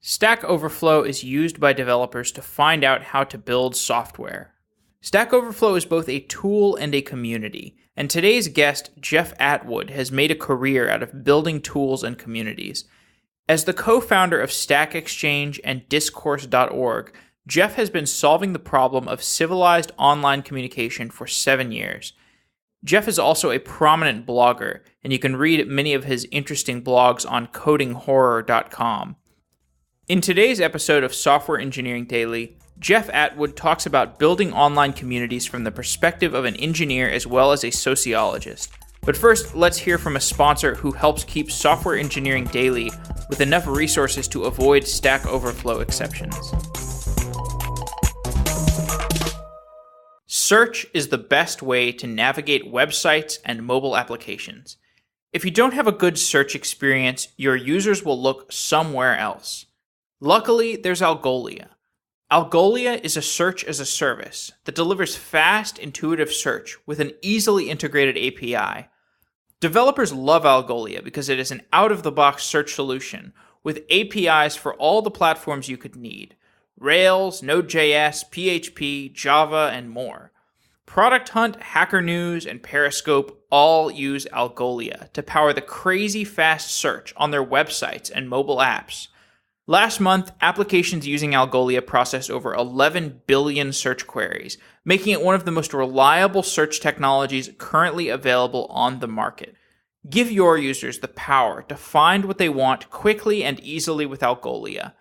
Stack Overflow is used by developers to find out how to build software. Stack Overflow is both a tool and a community, and today's guest, Jeff Atwood, has made a career out of building tools and communities. As the co-founder of Stack Exchange and Discourse.org, Jeff has been solving the problem of civilized online communication for 7 years. Jeff is also a prominent blogger, and you can read many of his interesting blogs on codinghorror.com. In today's episode of Software Engineering Daily, Jeff Atwood talks about building online communities from the perspective of an engineer as well as a sociologist. But first, let's hear from a sponsor who helps keep Software Engineering Daily with enough resources to avoid Stack Overflow exceptions. Search is the best way to navigate websites and mobile applications. If you don't have a good search experience, your users will look somewhere else. Luckily, there's Algolia. Algolia is a search as a service that delivers fast, intuitive search with an easily integrated API. Developers love Algolia because it is an out-of-the-box search solution with APIs for all the platforms you could need: Rails, Node.js, PHP, Java, and more. Product Hunt, Hacker News, and Periscope all use Algolia to power the crazy fast search on their websites and mobile apps. Last month, applications using Algolia processed over 11 billion search queries, making it one of the most reliable search technologies currently available on the market. Give your users the power to find what they want quickly and easily with Algolia.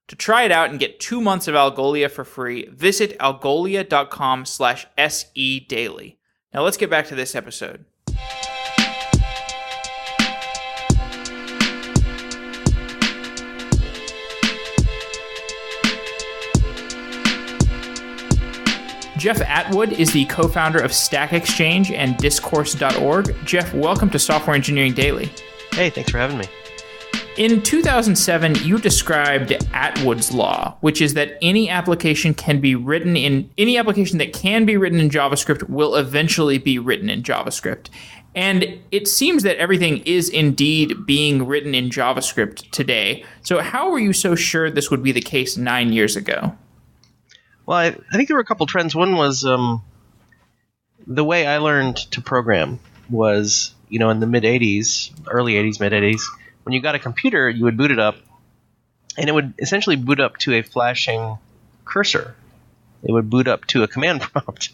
To try it out and get 2 months of Algolia for free, visit algolia.com/sedaily. Now let's get back to this episode. Jeff Atwood is the co-founder of Stack Exchange and Discourse.org. Jeff, welcome to Software Engineering Daily. Hey, thanks for having me. In 2007, you described Atwood's law, which is that any application that can be written in JavaScript will eventually be written in JavaScript. And it seems that everything is indeed being written in JavaScript today. So how were you so sure this would be the case 9 years ago? Well, I think there were a couple trends. One was the way I learned to program was, in the mid-'80s, early '80s, mid-'80s, when you got a computer, you would boot it up, and it would essentially boot up to a flashing cursor. It would boot up to a command prompt,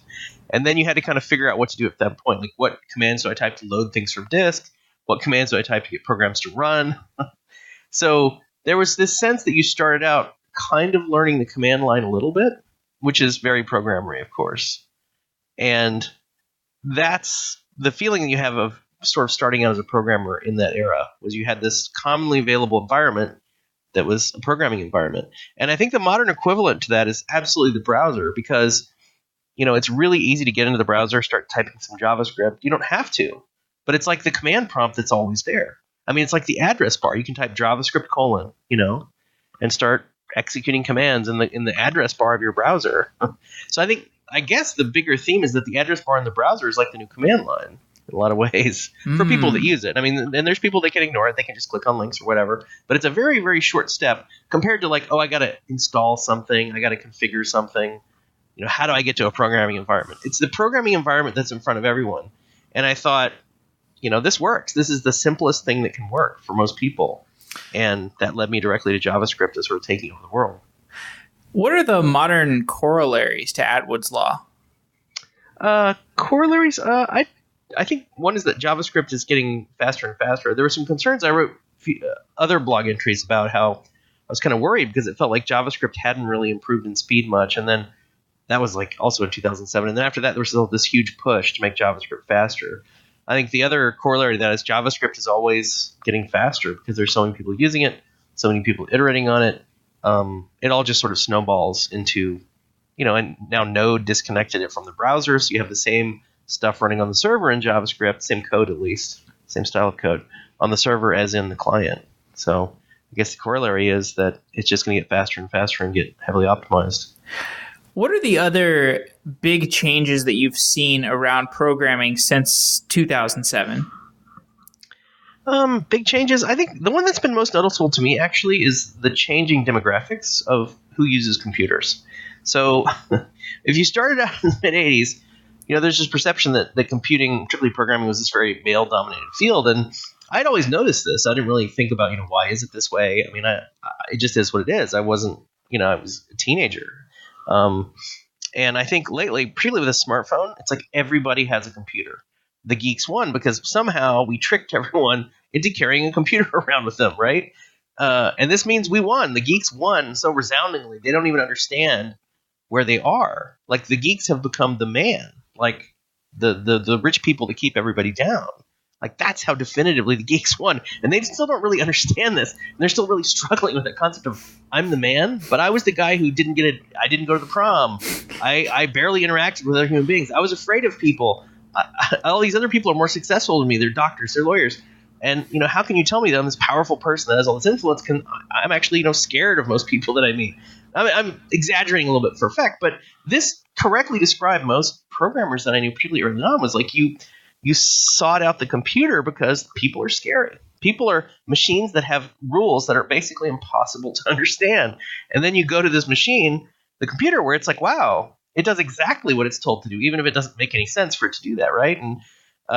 and then you had to kind of figure out what to do at that point. Like, what commands do I type to load things from disk? What commands do I type to get programs to run? So there was this sense that you started out kind of learning the command line a little bit, which is very programmery, of course. And that's the feeling that you have of sort of starting out as a programmer in that era, was you had this commonly available environment that was a programming environment. And I think the modern equivalent to that is absolutely the browser, because, it's really easy to get into the browser, start typing some JavaScript. You don't have to, but it's like the command prompt that's always there. I mean, it's like the address bar. You can type JavaScript : and start executing commands in the address bar of your browser. So I guess the bigger theme is that the address bar in the browser is like the new command line in a lot of ways for people that use it. I mean, and there's people that can ignore it. They can just click on links or whatever. But it's a very, very short step compared to like, I got to install something. I got to configure something. How do I get to a programming environment? It's the programming environment that's in front of everyone. And I thought, this works. This is the simplest thing that can work for most people. And that led me directly to JavaScript as sort of taking over the world. What are the modern corollaries to Atwood's law? Corollaries? I think one is that JavaScript is getting faster and faster. There were some concerns. I wrote other blog entries about how I was kind of worried because it felt like JavaScript hadn't really improved in speed much. And then that was like also in 2007. And then after that, there was still this huge push to make JavaScript faster. I think the other corollary to that is JavaScript is always getting faster because there's so many people using it, so many people iterating on it. It all just sort of snowballs into, and now Node disconnected it from the browser, so you have the same stuff running on the server in JavaScript, same code at least, same style of code on the server as in the client. So I guess the corollary is that it's just going to get faster and faster and get heavily optimized. What are the other big changes that you've seen around programming since 2007? Big changes. I think the one that's been most noticeable to me actually is the changing demographics of who uses computers. So if you started out in the mid-'80s, there's this perception that computing, particularly programming, was this very male-dominated field. And I'd always noticed this. I didn't really think about, why is it this way? I mean, it just is what it is. I wasn't, I was a teenager. And I think lately, particularly with a smartphone, it's like everybody has a computer. The geeks won because somehow we tricked everyone into carrying a computer around with them, right? And this means we won. The geeks won so resoundingly. They don't even understand where they are. Like, the geeks have become the man, like the rich people that keep everybody down. Like, that's how definitively the geeks won. And they still don't really understand this. And they're still really struggling with that concept of, I'm the man, but I was the guy who didn't I didn't go to the prom. I barely interacted with other human beings. I was afraid of people. All these other people are more successful than me. They're doctors, they're lawyers. And, how can you tell me that I'm this powerful person that has all this influence? I'm actually, scared of most people that I meet. I'm exaggerating a little bit for effect, but this correctly described most programmers that I knew particularly early on. Was like you sought out the computer because people are scary. People are machines that have rules that are basically impossible to understand. And then you go to this machine, the computer, where it's like, wow, it does exactly what it's told to do, even if it doesn't make any sense for it to do that, right? And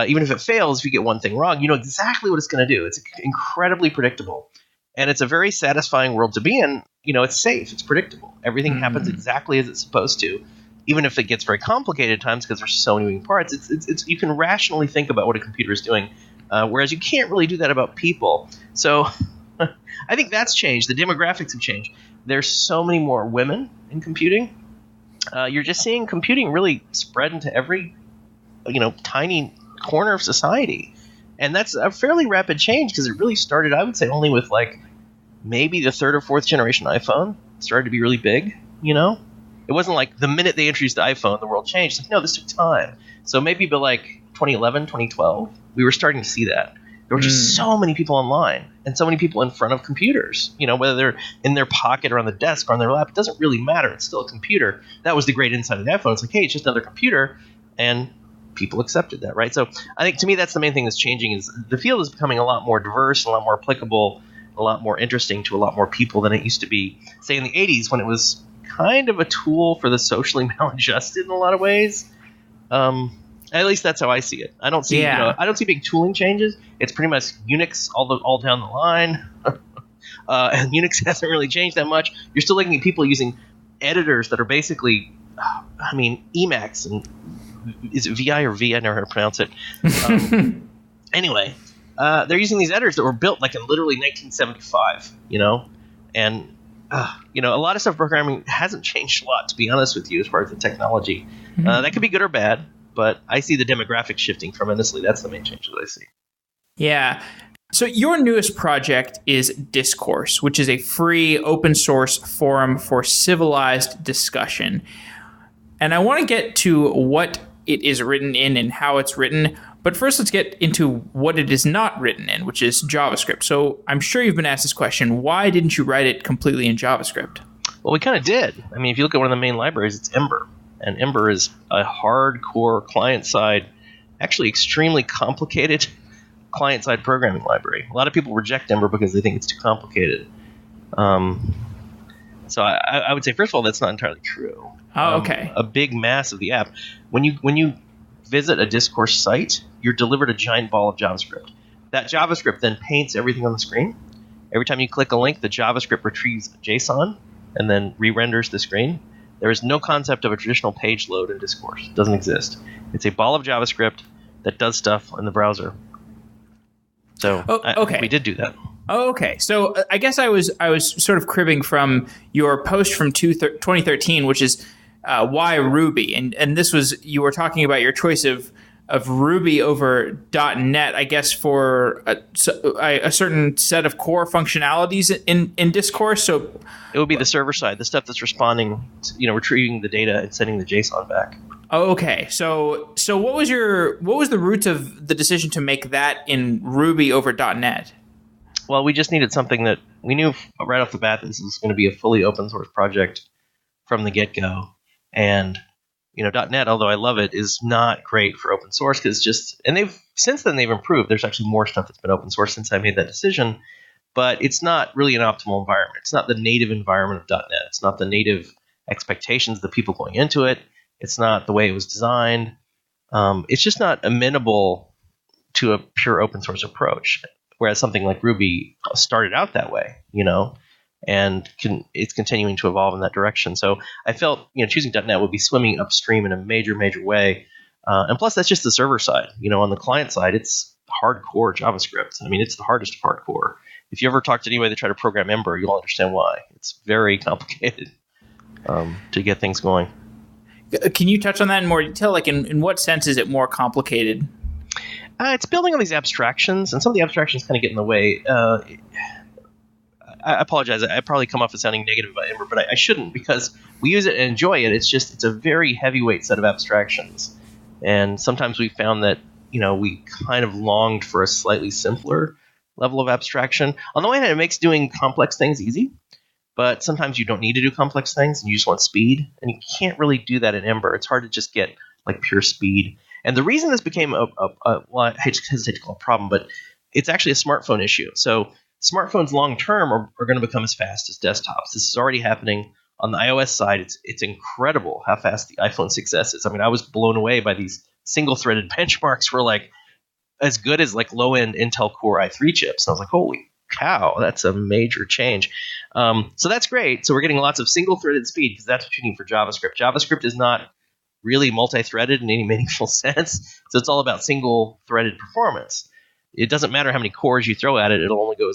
even if it fails, if you get one thing wrong, you know exactly what it's going to do. It's incredibly predictable. And it's a very satisfying world to be in. It's safe. It's predictable. Everything happens exactly as it's supposed to, even if it gets very complicated at times because there's so many moving parts. It's you can rationally think about what a computer is doing, whereas you can't really do that about people. So I think that's changed. The demographics have changed. There's so many more women in computing. You're just seeing computing really spread into every, tiny corner of society. And that's a fairly rapid change because it really started, I would say, only with maybe the third or fourth generation iPhone started to be really big, It wasn't like the minute they introduced the iPhone, the world changed. Like, no, this took time. So maybe by 2011, 2012, we were starting to see that. There were just so many people online and so many people in front of computers, whether they're in their pocket or on the desk or on their lap, it doesn't really matter. It's still a computer. That was the great insight of the iPhone. It's like, hey, it's just another computer. And people accepted that, right? So I think to me, that's the main thing that's changing is the field is becoming a lot more diverse, a lot more applicable, a lot more interesting to a lot more people than it used to be, say, in the 80s when it was kind of a tool for the socially maladjusted in a lot of ways. At least that's how I see it. I don't see, I don't see big tooling changes. It's pretty much Unix all down the line, and Unix hasn't really changed that much. You're still looking at people using editors that are basically, Emacs and is it VI or V? I never heard how to pronounce it. Anyway, they're using these editors that were built in literally 1975. And a lot of stuff programming hasn't changed a lot, to be honest with you, as far as the technology. That could be good or bad. But I see the demographics shifting tremendously. That's the main change that I see. Yeah. So your newest project is Discourse, which is a free open source forum for civilized discussion. And I want to get to what it is written in and how it's written. But first, let's get into what it is not written in, which is JavaScript. So I'm sure you've been asked this question. Why didn't you write it completely in JavaScript? Well, we kind of did. If you look at one of the main libraries, it's Ember. And Ember is a hardcore client-side, actually extremely complicated client-side programming library. A lot of people reject Ember because they think it's too complicated. So I would say, first of all, that's not entirely true. Oh, okay. A big mass of the app. When you visit a Discourse site, you're delivered a giant ball of JavaScript. That JavaScript then paints everything on the screen. Every time you click a link, the JavaScript retrieves JSON and then re-renders the screen. There is no concept of a traditional page load in Discourse. It doesn't exist. It's a ball of JavaScript that does stuff in the browser. So we did do that. Oh, okay. So I guess I was sort of cribbing from your post from 2013, which is why Ruby, and this was, you were talking about your choice of Ruby over .NET, I guess, for a certain set of core functionalities in Discourse. So it would be the server side, the stuff that's responding, retrieving the data and sending the JSON back. Oh, okay. So what was the roots of the decision to make that in Ruby over .NET? Well, we just needed something that we knew right off the bat this is going to be a fully open source project from the get-go. And .NET, although I love it, is not great for open source because and they've improved. There's actually more stuff that's been open source since I made that decision, but it's not really an optimal environment. It's not the native environment of .NET. It's not the native expectations of the people going into it. It's not the way it was designed. It's just not amenable to a pure open source approach, whereas something like Ruby started out that way, and it's continuing to evolve in that direction. So I felt, choosing .NET would be swimming upstream in a major, major way. And plus, that's just the server side. On the client side, it's hardcore JavaScript. I mean, it's the hardest of hardcore. If you ever talk to anybody that try to program Ember, you'll understand why. It's very complicated to get things going. Can you touch on that in more detail? Like, in what sense is it more complicated? It's building on these abstractions, and some of the abstractions kind of get in the way. I apologize. I probably come off as sounding negative about Ember, but I shouldn't, because we use it and enjoy it. It's a very heavyweight set of abstractions. And sometimes we found that, we kind of longed for a slightly simpler level of abstraction. On the one hand, it makes doing complex things easy, but sometimes you don't need to do complex things and you just want speed. And you can't really do that in Ember. It's hard to just get like pure speed. And the reason this became well, I hesitate to call it a problem, but it's actually a smartphone issue. So smartphones long term are going to become as fast as desktops. This is already happening on the iOS side. It's incredible how fast the iPhone 6s is. I mean, I was blown away by these single-threaded benchmarks for like as good as like low-end Intel Core i3 chips. And I was like, holy cow, that's a major change. So that's great. So we're getting lots of single-threaded speed because that's what you need for JavaScript. JavaScript is not really multi-threaded in any meaningful sense. So it's all about single-threaded performance. It doesn't matter how many cores you throw at it. It'll only go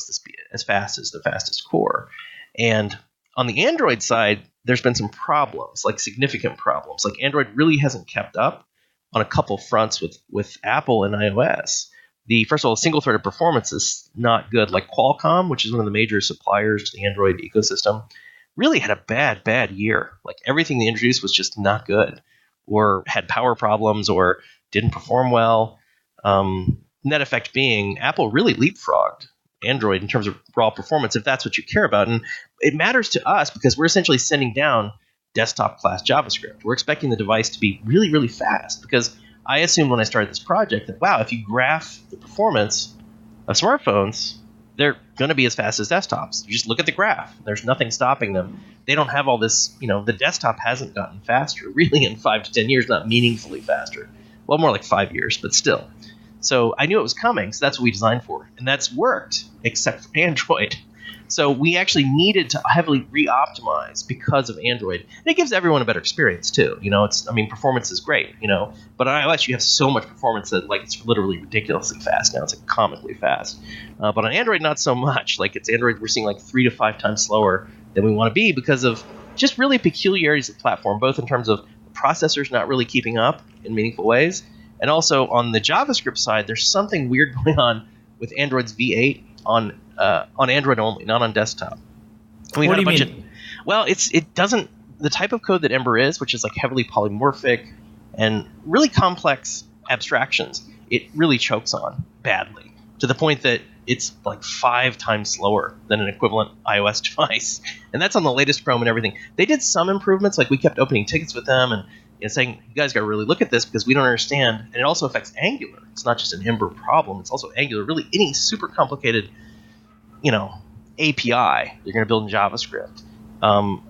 as fast as the fastest core. And on the Android side, there's been some problems, like significant problems. Like Android really hasn't kept up on a couple fronts with Apple and iOS. First of all, single-threaded performance is not good. Like Qualcomm, which is one of the major suppliers to the Android ecosystem, really had a bad year. Like everything they introduced was just not good, or had power problems, or didn't perform well. Net effect being, Apple really leapfrogged Android in terms of raw performance, if that's what you care about. And it matters to us because we're essentially sending down desktop class JavaScript. We're expecting the device to be really, really fast, because I assumed when I started this project that, wow, if you graph the performance of smartphones, they're going to be as fast as desktops. You just look at the graph. There's nothing stopping them. They don't have all this, the desktop hasn't gotten faster really in 5 to 10 years, not meaningfully faster. Well, more like 5 years, but still. So I knew it was coming, so that's what we designed for. And that's worked, except for Android. So we actually needed to heavily re-optimize because of Android. And it gives everyone a better experience, too. Performance is great, But on iOS, you have so much performance that, it's literally ridiculously fast now. It's, comically fast. But on Android, not so much. It's Android, we're seeing, 3 to 5 times slower than we want to be because of just really peculiarities of the platform, both in terms of the processors not really keeping up in meaningful ways, and also on the JavaScript side, there's something weird going on with Android's V8 on Android only, not on desktop. What do you mean? It doesn't. The type of code that Ember is, which is heavily polymorphic and really complex abstractions, it really chokes on badly, to the point that it's 5 times slower than an equivalent iOS device. And that's on the latest Chrome and everything. They did some improvements, we kept opening tickets with them and saying, you guys got to really look at this because we don't understand. And it also affects Angular. It's not just an Ember problem. It's also Angular. Really, any super complicated, API you're going to build in JavaScript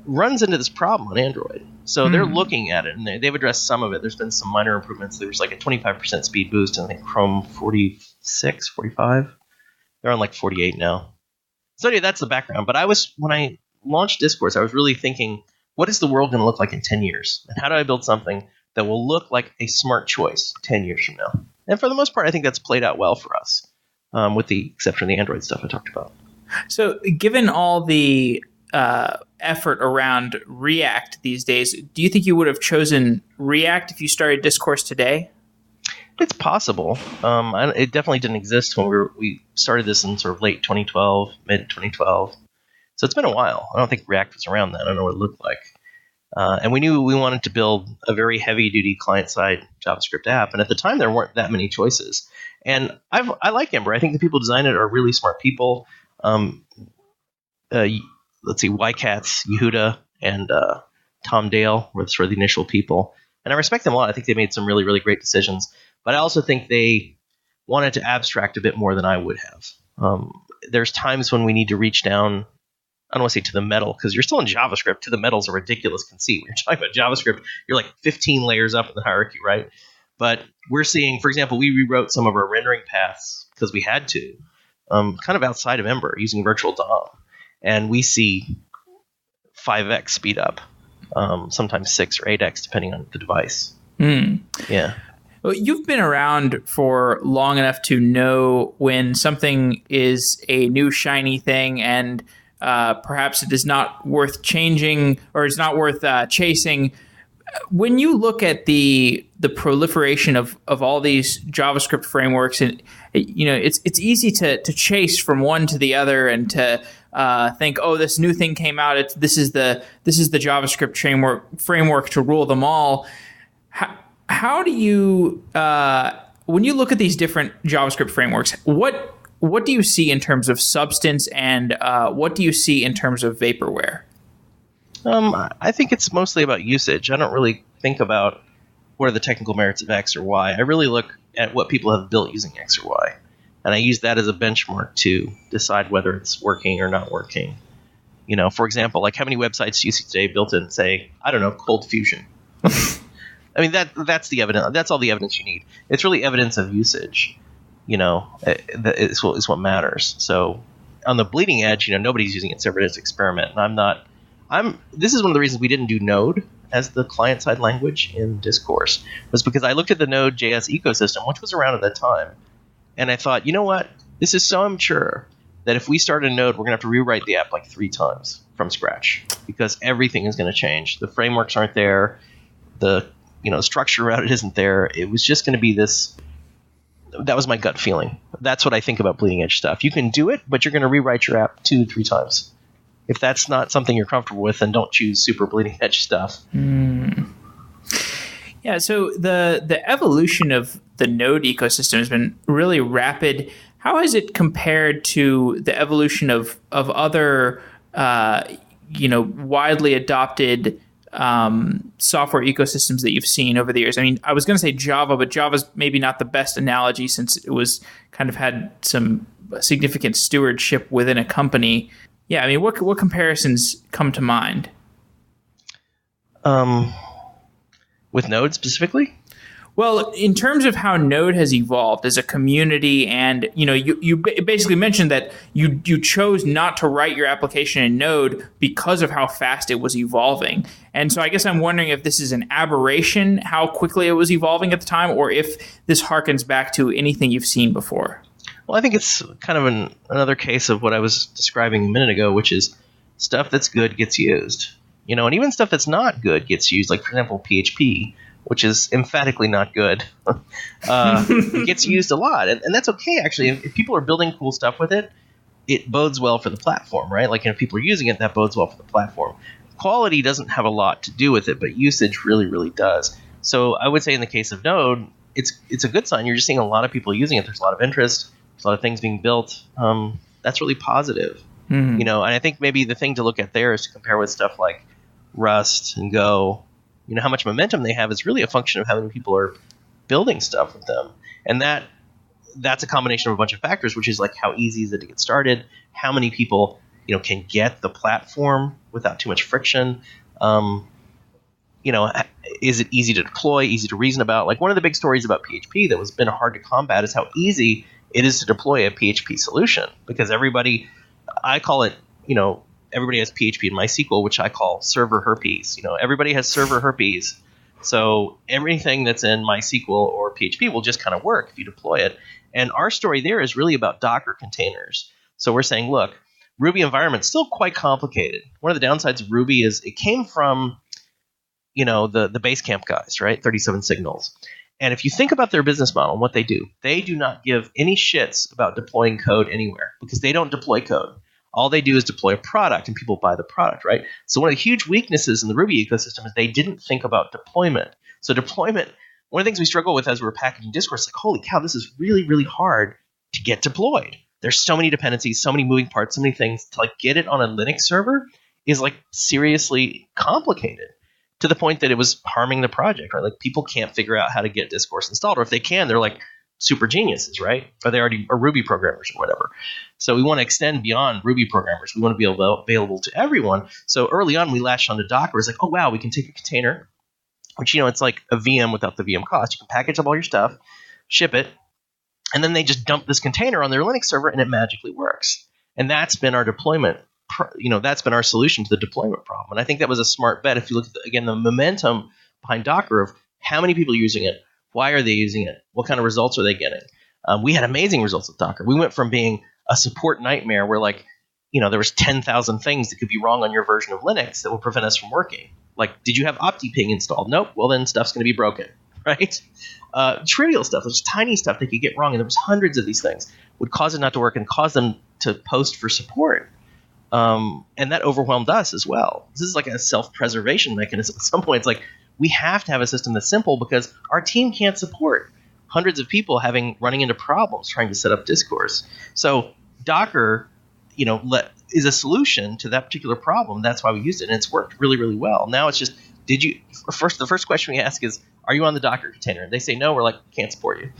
runs into this problem on Android. So they're looking at it, and they've addressed some of it. There's been some minor improvements. There was a 25% speed boost in, I think, Chrome 46, 45. They're on 48 now. So anyway, that's the background. But when I launched Discourse, I was really thinking, what is the world going to look like in 10 years? And how do I build something that will look like a smart choice 10 years from now? And for the most part, I think that's played out well for us, with the exception of the Android stuff I talked about. So given all the effort around React these days, do you think you would have chosen React if you started Discourse today? It's possible. It definitely didn't exist when we started this in sort of late 2012, mid 2012. So it's been a while. I don't think React was around then. I don't know what it looked like. And we knew we wanted to build a very heavy-duty client-side JavaScript app. And at the time, there weren't that many choices. And I like Ember. I think the people who design it are really smart people. Let's see, Wycats, Yehuda, and Tom Dale were sort of the initial people. And I respect them a lot. I think they made some really, really great decisions. But I also think they wanted to abstract a bit more than I would have. There's times when we need to reach down, I don't want to say to the metal, because you're still in JavaScript. To the metal is a ridiculous conceit. When you're talking about JavaScript, you're like 15 layers up in the hierarchy, right? But we're seeing, for example, we rewrote some of our rendering paths because we had to, kind of outside of Ember using virtual DOM. And we see 5x speed up, sometimes 6 or 8x, depending on the device. Yeah. Well, you've been around for long enough to know when something is a new shiny thing and perhaps it is not worth changing or it's not worth chasing. When you look at the proliferation of all these JavaScript frameworks, and it's easy to chase from one to the other and to think, oh, this new thing came out. This is the JavaScript framework to rule them all. How do you, when you look at these different JavaScript frameworks, what do you see in terms of substance, and what do you see in terms of vaporware? I think it's mostly about usage. I don't really think about what are the technical merits of X or Y. I really look at what people have built using X or Y. And I use that as a benchmark to decide whether it's working or not working. For example, like how many websites do you see today built in, say, I don't know, Cold Fusion? I mean, that's the evidence. That's all the evidence you need. It's really evidence of usage. Is what matters. So on the bleeding edge, nobody's using it separate as experiment. And this is one of the reasons we didn't do Node as the client-side language in Discourse, was because I looked at the Node.js ecosystem, which was around at that time, and I thought, you know what? This is so immature that if we start a Node, we're going to have to rewrite the app like 3 times from scratch because everything is going to change. The frameworks aren't there. The structure around it isn't there. It was just going to be this. That was my gut feeling. That's what I think about bleeding edge stuff. You can do it, but you're going to rewrite your app 2-3 times. If that's not something you're comfortable with, then don't choose super bleeding edge stuff. Yeah, so the evolution of the Node ecosystem has been really rapid. How has it compared to the evolution of other widely adopted software ecosystems that you've seen over the years? I mean, I was going to say Java, but Java's maybe not the best analogy since it was kind of had some significant stewardship within a company. Yeah, I mean, what comparisons come to mind? With Node specifically? Well, in terms of how Node has evolved as a community, and you basically mentioned that you chose not to write your application in Node because of how fast it was evolving. And so I guess I'm wondering if this is an aberration, how quickly it was evolving at the time, or if this harkens back to anything you've seen before. Well, I think it's kind of another case of what I was describing a minute ago, which is stuff that's good gets used. And even stuff that's not good gets used, like, for example, PHP, which is emphatically not good. It gets used a lot. And that's okay, actually. If people are building cool stuff with it, it bodes well for the platform, right? Like, if people are using it, that bodes well for the platform. Quality doesn't have a lot to do with it, but usage really, really does. So I would say in the case of Node, it's a good sign. You're just seeing a lot of people using it. There's a lot of interest. There's a lot of things being built. That's really positive. And I think maybe the thing to look at there is to compare with stuff like Rust and Go. How much momentum they have is really a function of how many people are building stuff with them. And that's a combination of a bunch of factors, which is like how easy is it to get started, how many people can get the platform without too much friction. Is it easy to deploy, easy to reason about? Like, one of the big stories about PHP that has been hard to combat is how easy it is to deploy a PHP solution, because I call it, everybody has PHP in MySQL, which I call server herpes. Everybody has server herpes. So everything that's in MySQL or PHP will just kind of work if you deploy it. And our story there is really about Docker containers. So we're saying, look, Ruby environment's still quite complicated. One of the downsides of Ruby is it came from, the Basecamp guys, right? 37 Signals. And if you think about their business model and what they do not give any shits about deploying code anywhere, because they don't deploy code. All they do is deploy a product, and people buy the product, right? So one of the huge weaknesses in the Ruby ecosystem is they didn't think about deployment. So deployment, one of the things we struggle with as we're packaging Discourse, like, holy cow, this is really, really hard to get deployed. There's so many dependencies, so many moving parts, so many things. To get it on a Linux server is seriously complicated. to the point that it was harming the project, right? Like people can't figure out how to get Discourse installed, or if they can, they're like super geniuses, right? Or they already are Ruby programmers or whatever. So we want to extend beyond Ruby programmers. We want to be available to everyone. So early on, we latched onto Docker. It's like, oh wow, we can take a container, which it's like a VM without the VM cost. You can package up all your stuff, ship it, and then they just dump this container on their Linux server, and it magically works. And that's been our deployment. That's been our solution to the deployment problem. And I think that was a smart bet. If you look at, again, the momentum behind Docker of how many people are using it, why are they using it, what kind of results are they getting? We had amazing results with Docker. We went from being a support nightmare where there was 10,000 things that could be wrong on your version of Linux that will prevent us from working. Like, did you have OptiPing installed? Nope. Well, then stuff's going to be broken, right? Trivial stuff, there's tiny stuff they could get wrong, and there was hundreds of these things would cause it not to work and cause them to post for support. And that overwhelmed us as well. This is like a self-preservation mechanism. At some point, it's like we have to have a system that's simple because our team can't support hundreds of people running into problems trying to set up Discourse. So Docker, is a solution to that particular problem. That's why we used it, and it's worked really, really well. Now it's just, the first question we ask is, are you on the Docker container? And they say no. We're like, can't support you.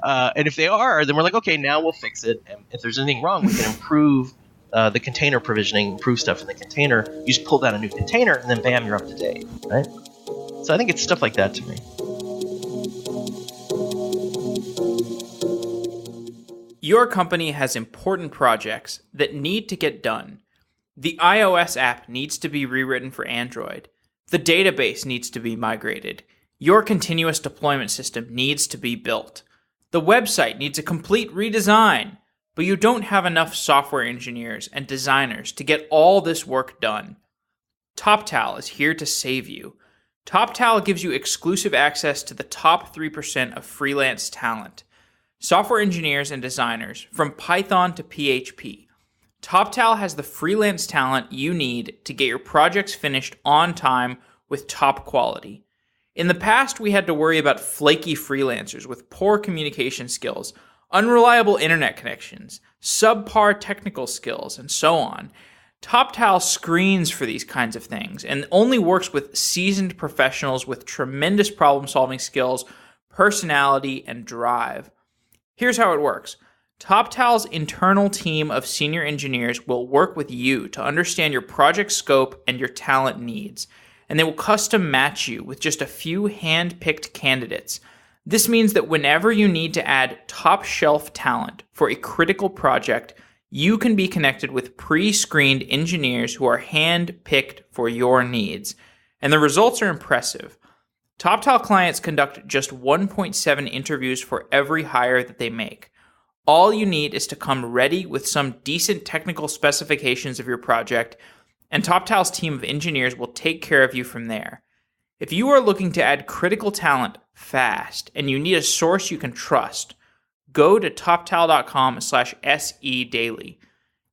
And if they are, then we're like, okay, now we'll fix it. And if there's anything wrong, we can improve the container provisioning, improve stuff in the container. You just pull down a new container, and then bam, you're up to date, right? So I think it's stuff like that to me. Your company has important projects that need to get done. The iOS app needs to be rewritten for Android. The database needs to be migrated. Your continuous deployment system needs to be built. The website needs a complete redesign, but you don't have enough software engineers and designers to get all this work done. TopTal is here to save you. TopTal gives you exclusive access to the top 3% of freelance talent. Software engineers and designers, from Python to PHP. TopTal has the freelance talent you need to get your projects finished on time with top quality. In the past, we had to worry about flaky freelancers with poor communication skills, unreliable internet connections, subpar technical skills, and so on. TopTal screens for these kinds of things and only works with seasoned professionals with tremendous problem-solving skills, personality, and drive. Here's how it works. TopTal's internal team of senior engineers will work with you to understand your project scope and your talent needs, and they will custom match you with just a few hand-picked candidates. This means that whenever you need to add top-shelf talent for a critical project, you can be connected with pre-screened engineers who are hand-picked for your needs. And the results are impressive. TopTal clients conduct just 1.7 interviews for every hire that they make. All you need is to come ready with some decent technical specifications of your project, and TopTal's team of engineers will take care of you from there. If you are looking to add critical talent fast and you need a source you can trust, go to toptal.com/sedaily.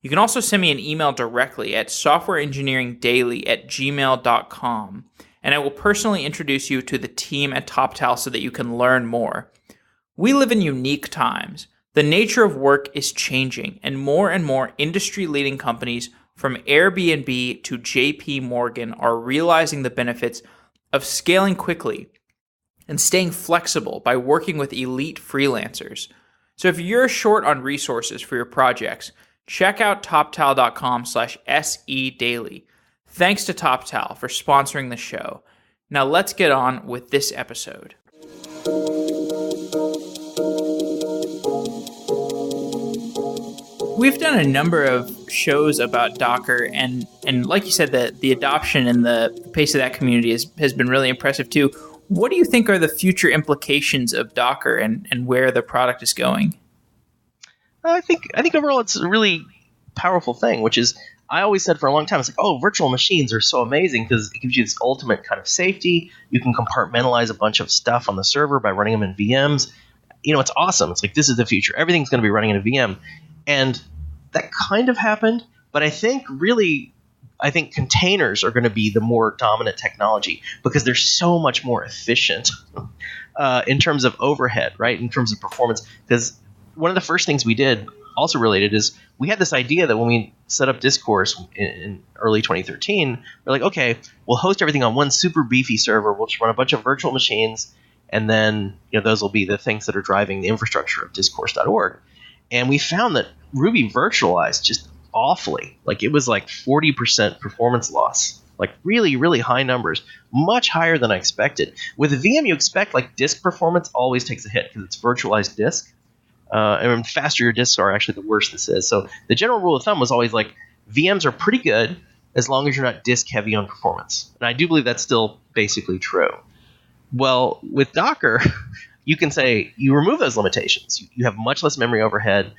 You can also send me an email directly at softwareengineeringdaily@gmail.com, and I will personally introduce you to the team at TopTal so that you can learn more. We live in unique times. The nature of work is changing, and more industry-leading companies from Airbnb to JP Morgan are realizing the benefits of scaling quickly and staying flexible by working with elite freelancers. So if you're short on resources for your projects, check out toptal.com/sedaily. Thanks to TopTal for sponsoring the show. Now let's get on with this episode. We've done a number of shows about Docker, and like you said, the adoption and the pace of that community has been really impressive too. What do you think are the future implications of Docker and where the product is going? I think overall it's a really powerful thing, which is, I always said for a long time, it's like, oh, virtual machines are so amazing because it gives you this ultimate kind of safety. You can compartmentalize a bunch of stuff on the server by running them in VMs. It's awesome. It's like, this is the future. Everything's going to be running in a VM. And that kind of happened, but I think containers are going to be the more dominant technology because they're so much more efficient in terms of overhead, right? In terms of performance. Because one of the first things we did also related is we had this idea that when we set up Discourse in early 2013, we're like, okay, we'll host everything on one super beefy server. We'll just run a bunch of virtual machines, and then those will be the things that are driving the infrastructure of discourse.org. And we found that Ruby virtualized just awfully. Like it was like 40% performance loss. Like really, really high numbers, much higher than I expected. With a VM, you expect like disk performance always takes a hit because it's virtualized disk. And the faster your disks are, actually, the worse this is. So the general rule of thumb was always like VMs are pretty good as long as you're not disk heavy on performance. And I do believe that's still basically true. Well, with Docker, you can say you remove those limitations. You have much less memory overhead,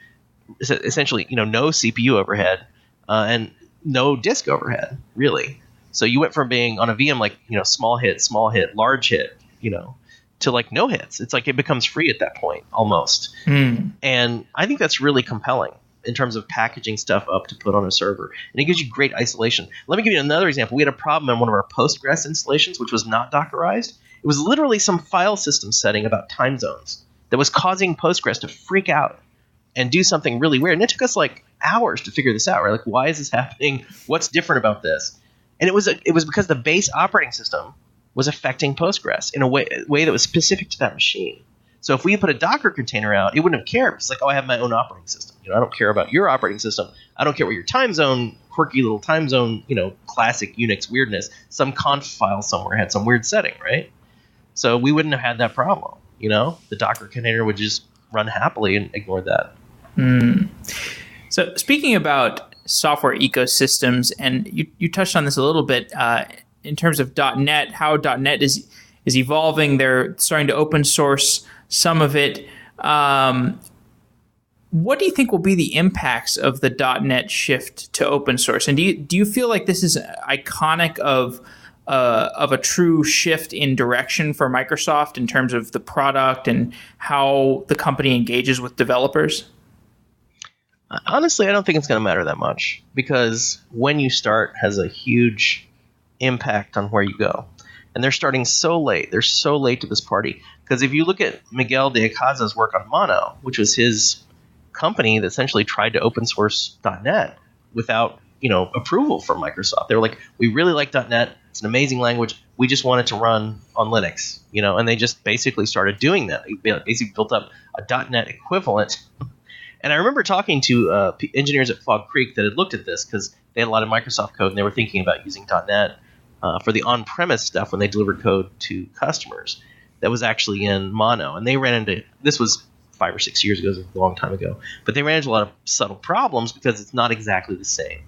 essentially, no CPU overhead, and no disk overhead, really. So you went from being on a VM like, small hit, large hit, to like no hits. It's like it becomes free at that point almost. And I think that's really compelling in terms of packaging stuff up to put on a server. And it gives you great isolation. Let me give you another example. We had a problem in one of our Postgres installations, which was not Dockerized. It was literally some file system setting about time zones that was causing Postgres to freak out and do something really weird. And it took us like hours to figure this out, right? Like, why is this happening? What's different about this? And it was because the base operating system was affecting Postgres in a way that was specific to that machine. So if we put a Docker container out, it wouldn't have cared. It's like, oh, I have my own operating system. I don't care about your operating system. I don't care what your time zone, quirky little time zone, classic Unix weirdness. Some conf file somewhere had some weird setting, right? So we wouldn't have had that problem. The Docker container would just run happily and ignore that. So speaking about software ecosystems, and you touched on this a little bit in terms of .NET, how .NET is evolving. They're starting to open source some of it. What do you think will be the impacts of the .NET shift to open source? And do you feel like this is iconic of a true shift in direction for Microsoft in terms of the product and how the company engages with developers? Honestly, I don't think it's going to matter that much because when you start has a huge impact on where you go. And they're starting so late. They're so late to this party. Because if you look at Miguel de Icaza's work on Mono, which was his company that essentially tried to open source .NET without approval from Microsoft. They were like, we really like .NET. It's an amazing language. We just want it to run on Linux. And they just basically started doing that. They basically built up a .NET equivalent. And I remember talking to engineers at Fog Creek that had looked at this because they had a lot of Microsoft code and they were thinking about using .NET for the on-premise stuff when they delivered code to customers that was actually in Mono. And they ran into – this was 5 or 6 years ago, it was a long time ago. But they ran into a lot of subtle problems because it's not exactly the same.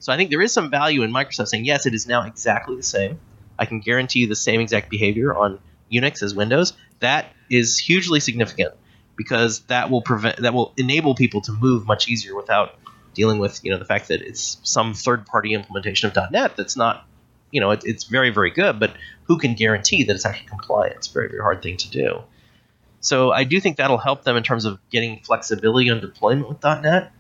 So I think there is some value in Microsoft saying, yes, it is now exactly the same. I can guarantee you the same exact behavior on Unix as Windows. That is hugely significant. Because that will enable people to move much easier without dealing with the fact that it's some third-party implementation of .NET that's not it's very, very good, but who can guarantee that it's actually compliant? It's a very, very hard thing to do. So I do think that'll help them in terms of getting flexibility on deployment with .NET.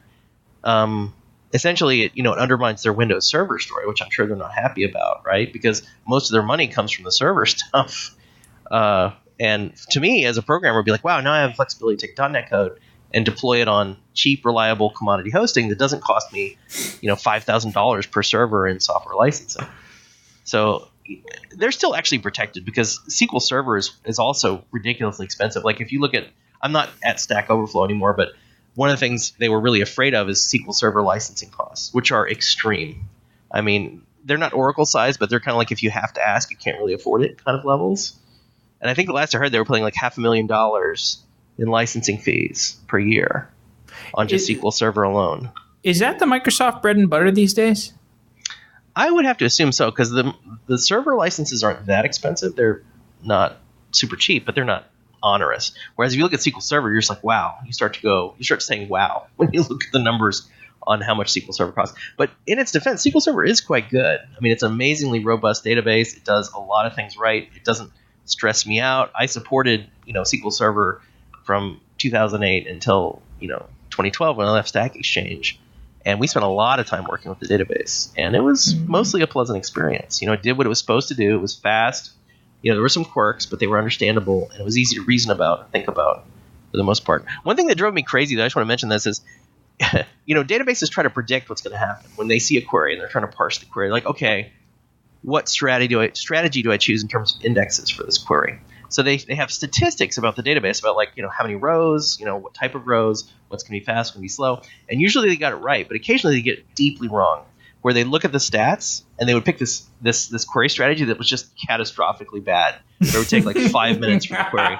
Essentially, it undermines their Windows Server story, which I'm sure they're not happy about, right? Because most of their money comes from the server stuff. And to me, as a programmer, would be like, wow, now I have flexibility to take .NET code and deploy it on cheap, reliable commodity hosting that doesn't cost me, $5,000 per server in software licensing. So they're still actually protected because SQL Server is also ridiculously expensive. Like if you look at, I'm not at Stack Overflow anymore, but one of the things they were really afraid of is SQL Server licensing costs, which are extreme. I mean, they're not Oracle size, but they're kind of like if you have to ask, you can't really afford it kind of levels. And I think the last I heard, they were paying like $500,000 in licensing fees per year on just SQL Server alone. Is that the Microsoft bread and butter these days? I would have to assume so, because the server licenses aren't that expensive. They're not super cheap, but they're not onerous. Whereas if you look at SQL Server, you're just like, wow. You start saying wow when you look at the numbers on how much SQL Server costs. But in its defense, SQL Server is quite good. I mean, it's an amazingly robust database. It does a lot of things right. It doesn't stress me out. I supported, SQL Server from 2008 until, 2012 when I left Stack Exchange. And we spent a lot of time working with the database. And it was mostly a pleasant experience. It did what it was supposed to do. It was fast. There were some quirks, but they were understandable. And it was easy to reason about and think about for the most part. One thing that drove me crazy that I just want to mention this is databases try to predict what's going to happen when they see a query and they're trying to parse the query. Like, okay, what strategy do I choose in terms of indexes for this query? So they have statistics about the database about how many rows, what type of rows, what's going to be fast, what's going to be slow. And usually they got it right, but occasionally they get it deeply wrong, where they look at the stats and they would pick this query strategy that was just catastrophically bad. It would take 5 minutes for the query.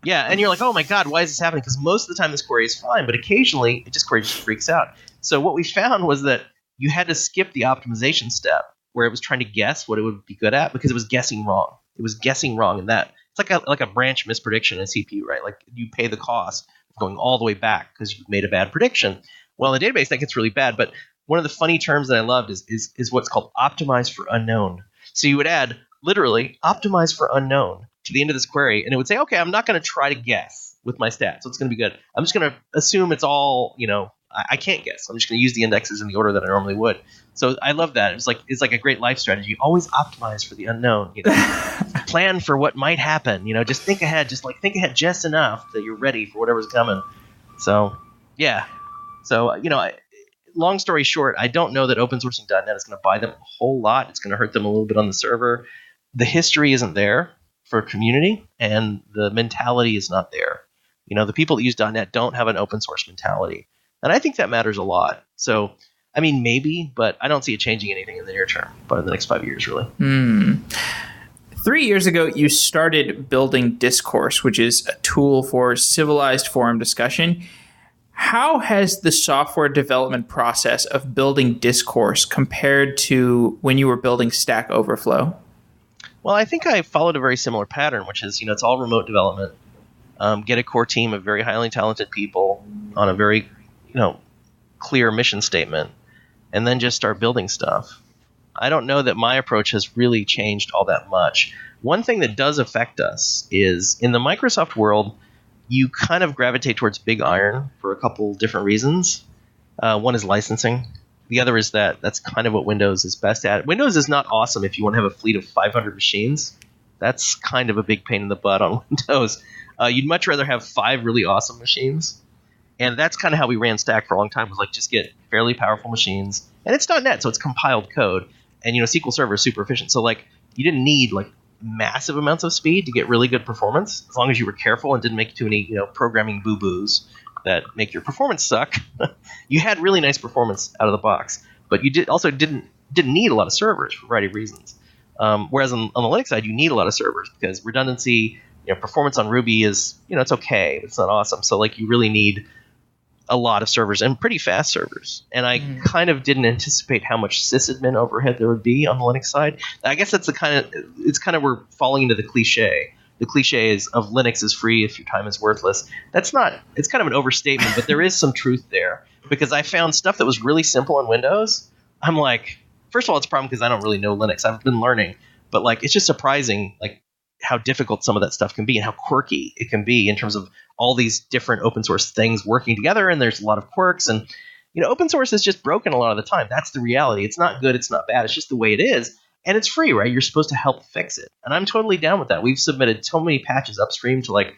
Yeah, and you're like, oh my God, why is this happening? Because most of the time this query is fine, but occasionally query just freaks out. So what we found was that you had to skip the optimization step where it was trying to guess what it would be good at because it was guessing wrong. It was guessing wrong, and that it's like a branch misprediction in CPU, right? Like you pay the cost of going all the way back because you made a bad prediction. Well, in the database that gets really bad, but one of the funny terms that I loved is what's called optimize for unknown. So you would add literally optimize for unknown to the end of this query, and it would say, okay, I'm not going to try to guess with my stats, so it's going to be good. I'm just going to assume it's all, I can't guess. I'm just going to use the indexes in the order that I normally would. So I love that. It's like a great life strategy. Always optimize for the unknown. Plan for what might happen. Just think ahead. Think ahead just enough that you're ready for whatever's coming. So yeah. So long story short, I don't know that open sourcing .NET is going to buy them a whole lot. It's going to hurt them a little bit on the server. The history isn't there for community, and the mentality is not there. The people that use .NET don't have an open source mentality, and I think that matters a lot. So, I mean, maybe, but I don't see it changing anything in the near term, but in the next 5 years, really. 3 years ago, you started building Discourse, which is a tool for civilized forum discussion. How has the software development process of building Discourse compared to when you were building Stack Overflow? Well, I think I followed a very similar pattern, which is, it's all remote development. Get a core team of very highly talented people on a very, clear mission statement, and then just start building stuff. I don't know that my approach has really changed all that much. One thing that does affect us is in the Microsoft world, you kind of gravitate towards big iron for a couple different reasons. One is licensing. The other is that's kind of what Windows is best at. Windows is not awesome if you want to have a fleet of 500 machines. That's kind of a big pain in the butt on Windows. You'd much rather have 5 really awesome machines. And that's kind of how we ran Stack for a long time, was just get fairly powerful machines. And it's .NET, so it's compiled code. And, SQL Server is super efficient. So, you didn't need, massive amounts of speed to get really good performance, as long as you were careful and didn't make too many, programming boo-boos that make your performance suck. You had really nice performance out of the box. But you didn't need a lot of servers for a variety of reasons. Whereas on the Linux side, you need a lot of servers because redundancy, performance on Ruby is, it's okay. It's not awesome. So, you really need a lot of servers and pretty fast servers. And I kind of didn't anticipate how much sysadmin overhead there would be on the Linux side. I guess that's it's kind of we're falling into the cliche. The cliche is of Linux is free if your time is worthless. It's kind of an overstatement, but there is some truth there, because I found stuff that was really simple in Windows. I'm like, first of all, it's a problem because I don't really know Linux. I've been learning, but it's just surprising, how difficult some of that stuff can be and how quirky it can be in terms of all these different open source things working together. And there's a lot of quirks, and, open source is just broken a lot of the time. That's the reality. It's not good. It's not bad. It's just the way it is. And it's free, right? You're supposed to help fix it. And I'm totally down with that. We've submitted so many patches upstream to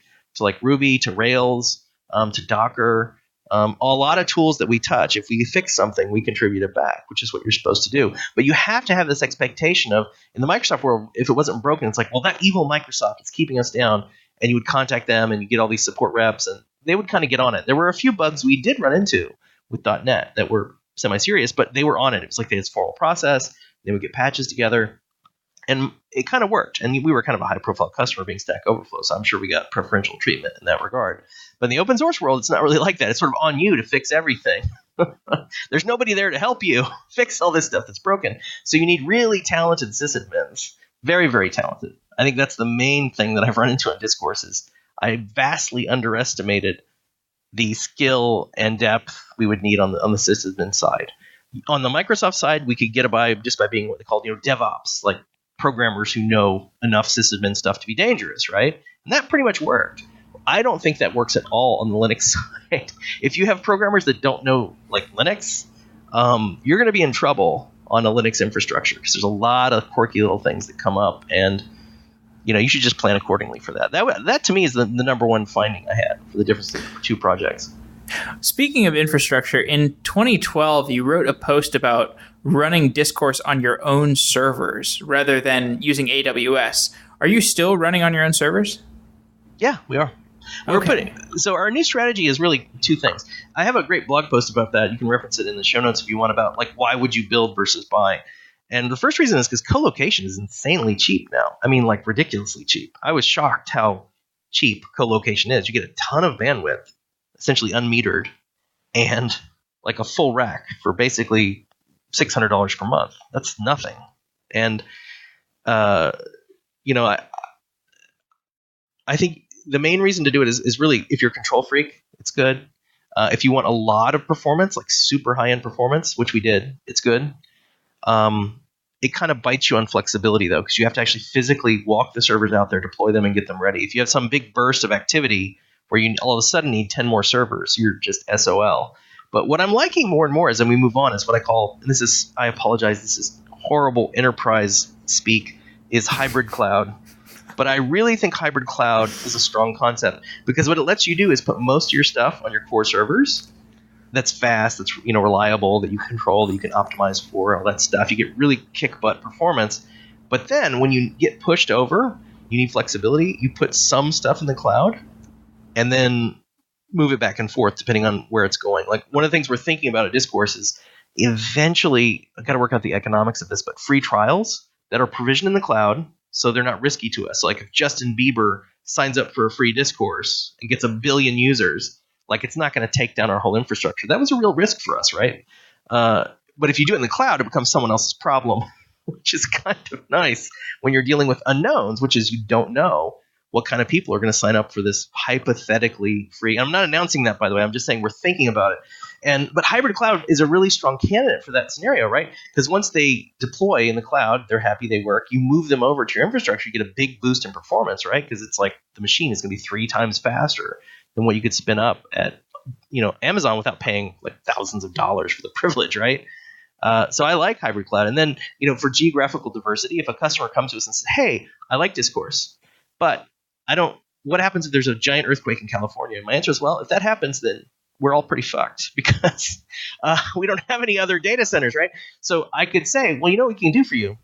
Ruby, to Rails, to Docker, a lot of tools that we touch. If we fix something, we contribute it back, which is what you're supposed to do. But you have to have this expectation of, in the Microsoft world, if it wasn't broken, it's well, that evil Microsoft is keeping us down. And you would contact them and you get all these support reps, and they would kind of get on it. There were a few bugs we did run into with .NET that were semi-serious, but they were on it. It was they had this formal process. They would get patches together, and it kind of worked. And we were kind of a high-profile customer being Stack Overflow, so I'm sure we got preferential treatment in that regard. But in the open source world, it's not really like that. It's sort of on you to fix everything. There's nobody there to help you fix all this stuff that's broken. So you need really talented sysadmins, very, very talented. I think that's the main thing that I've run into in Discourse is I vastly underestimated the skill and depth we would need on the sysadmin side. On the Microsoft side, we could get by just by being what they call DevOps, programmers who know enough sysadmin stuff to be dangerous, right? And that pretty much worked. I don't think that works at all on the Linux side. If you have programmers that don't know Linux, you're going to be in trouble on a Linux infrastructure because there's a lot of quirky little things that come up, and you should just plan accordingly for that. That to me is the number one finding I had for the difference of the two projects. Speaking of infrastructure, in 2012, you wrote a post about running Discourse on your own servers rather than using AWS. Are you still running on your own servers? Yeah, we are. So our new strategy is really two things. I have a great blog post about that. You can reference it in the show notes if you want, about like why would you build versus buy. And the first reason is because co-location is insanely cheap now. I mean, like ridiculously cheap. I was shocked how cheap co-location is. You get a ton of bandwidth, essentially unmetered, and like a full rack for basically $600 per month. That's nothing. And I think the main reason to do it is really if you're a control freak, it's good. If you want a lot of performance, like super high-end performance, which we did, it's good. It kind of bites you on flexibility, though, because you have to actually physically walk the servers out there, deploy them, and get them ready. If you have some big burst of activity where you all of a sudden need 10 more servers, you're just SOL. But what I'm liking more and more as we move on is what I call, and I apologize, this is horrible enterprise speak, is hybrid cloud. But I really think hybrid cloud is a strong concept because what it lets you do is put most of your stuff on your core servers. That's fast, that's reliable, that you control, that you can optimize for, all that stuff. You get really kick butt performance. But then when you get pushed over, you need flexibility. You put some stuff in the cloud and then move it back and forth depending on where it's going. Like one of the things we're thinking about at Discourse is eventually, I've got to work out the economics of this, but free trials that are provisioned in the cloud so they're not risky to us. So like if Justin Bieber signs up for a free Discourse and gets 1 billion users, like it's not going to take down our whole infrastructure. That was a real risk for us, right? But if you do it in the cloud, it becomes someone else's problem, which is kind of nice when you're dealing with unknowns, which is you don't know what kind of people are going to sign up for this hypothetically free. I'm not announcing that, by the way. I'm just saying we're thinking about it. But hybrid cloud is a really strong candidate for that scenario, right? Because once they deploy in the cloud, they're happy, they work. You move them over to your infrastructure, you get a big boost in performance, right? Because it's like the machine is going to be 3 times faster than what you could spin up at Amazon without paying like thousands of dollars for the privilege, right? So I like hybrid cloud. And then for geographical diversity, if a customer comes to us and says, "Hey, I like Discourse, but I don't. What happens if there's a giant earthquake in California?" My answer is, well, if that happens, then we're all pretty fucked because we don't have any other data centers, right? So I could say, well, what we can do for you?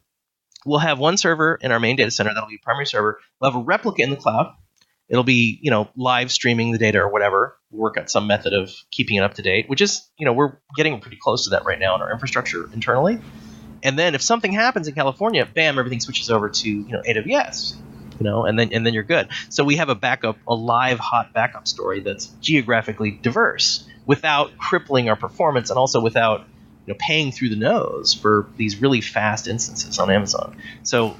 We'll have one server in our main data center. That'll be a primary server. We'll have a replica in the cloud. It'll be, live streaming the data or whatever. We'll work out some method of keeping it up to date, which is, we're getting pretty close to that right now in our infrastructure internally. And then if something happens in California, bam, everything switches over to, AWS. And then you're good. So we have a live hot backup story that's geographically diverse without crippling our performance and also without paying through the nose for these really fast instances on Amazon. So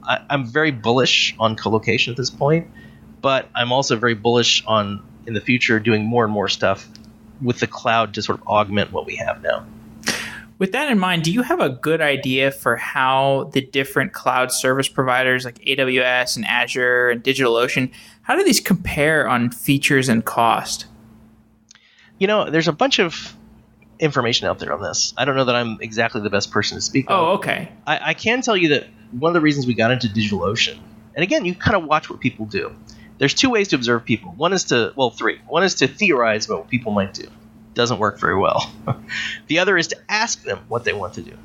I'm very bullish on co-location at this point, but I'm also very bullish on in the future doing more and more stuff with the cloud to sort of augment what we have now. With that in mind, do you have a good idea for how the different cloud service providers like AWS and Azure and DigitalOcean, how do these compare on features and cost? There's a bunch of information out there on this. I don't know that I'm exactly the best person to speak on. Oh, okay. I can tell you that one of the reasons we got into DigitalOcean, and again, you kind of watch what people do. There's 2 ways to observe people. 3. One is to theorize about what people might do. Doesn't work very well. The other is to ask them what they want to do.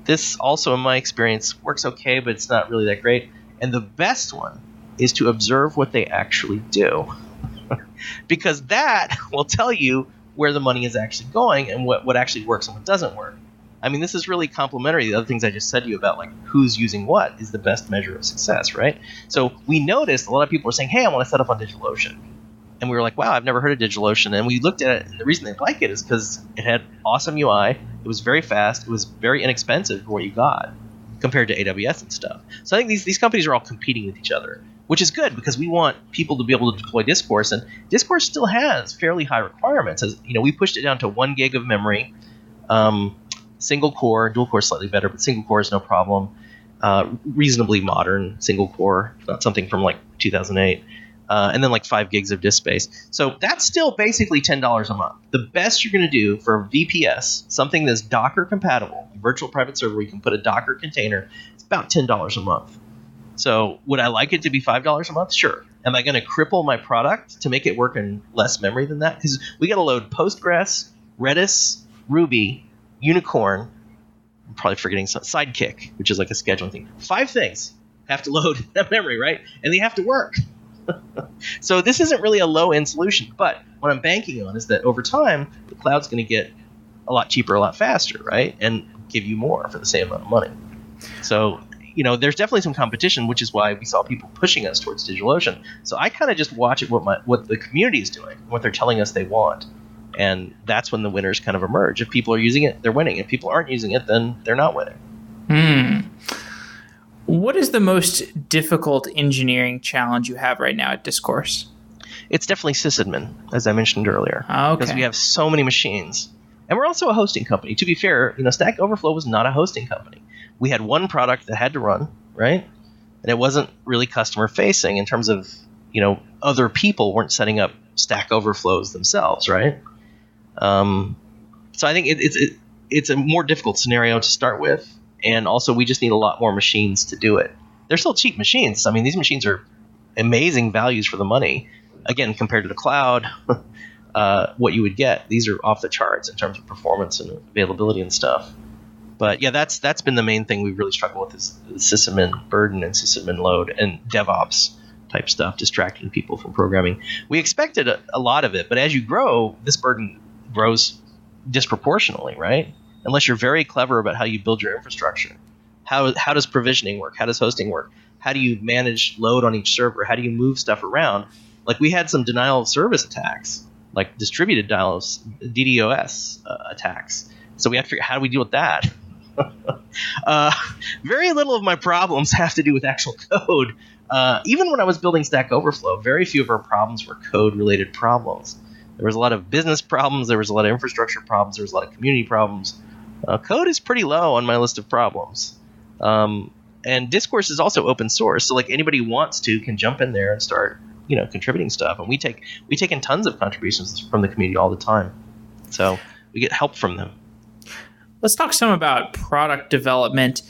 This also, in my experience, works okay, but it's not really that great. And the best one is to observe what they actually do. Because that will tell you where the money is actually going and what actually works and what doesn't work. I mean, this is really complementary. The other things I just said to you about like who's using what is the best measure of success, right? So we noticed a lot of people are saying, "Hey, I want to set up on DigitalOcean." And we were like, wow, I've never heard of DigitalOcean. And we looked at it, and the reason they like it is because it had awesome UI. It was very fast. It was very inexpensive for what you got compared to AWS and stuff. So I think these companies are all competing with each other, which is good because we want people to be able to deploy Discourse. And Discourse still has fairly high requirements. As we pushed it down to 1 gig of memory, single core, dual core slightly better, but single core is no problem. Reasonably modern single core, not something from like 2008. And then like 5 gigs of disk space. So that's still basically $10 a month. The best you're going to do for a VPS, something that's Docker compatible, a virtual private server where you can put a Docker container, it's about $10 a month. So would I like it to be $5 a month? Sure. Am I going to cripple my product to make it work in less memory than that? Because we got to load Postgres, Redis, Ruby, Unicorn. I'm probably forgetting some, Sidekick, which is like a scheduling thing. 5 things have to load that memory, right? And they have to work. So this isn't really a low-end solution. But what I'm banking on is that over time, the cloud's going to get a lot cheaper, a lot faster, right? And give you more for the same amount of money. So there's definitely some competition, which is why we saw people pushing us towards DigitalOcean. So I kind of just watch it what the community is doing, what they're telling us they want, and that's when the winners kind of emerge. If people are using it, they're winning. If people aren't using it, then they're not winning. What is the most difficult engineering challenge you have right now at Discourse? It's definitely sysadmin, as I mentioned earlier, because we have so many machines, and we're also a hosting company. To be fair, Stack Overflow was not a hosting company. We had one product that had to run, right? And it wasn't really customer facing in terms of, other people weren't setting up Stack Overflows themselves, right? So I think it's a more difficult scenario to start with. And also we just need a lot more machines to do it. They're still cheap machines. I mean, these machines are amazing values for the money. Again, compared to the cloud, what you would get, these are off the charts in terms of performance and availability and stuff. But yeah, that's been the main thing we've really struggled with is the sysadmin burden and sysadmin load and DevOps type stuff, distracting people from programming. We expected a lot of it, but as you grow, this burden grows disproportionately, right? Unless you're very clever about how you build your infrastructure. How does provisioning work? How does hosting work? How do you manage load on each server? How do you move stuff around? Like we had some denial of service attacks, like distributed DDoS attacks. So we have to figure out how do we deal with that. Very little of my problems have to do with actual code. Even when I was building Stack Overflow, very few of our problems were code-related problems. There was a lot of business problems. There was a lot of infrastructure problems. There was a lot of community problems. Code is pretty low on my list of problems. And Discourse is also open source, so like anybody who wants to can jump in there and start, contributing stuff. And we take in tons of contributions from the community all the time. So we get help from them. Let's talk some about product development.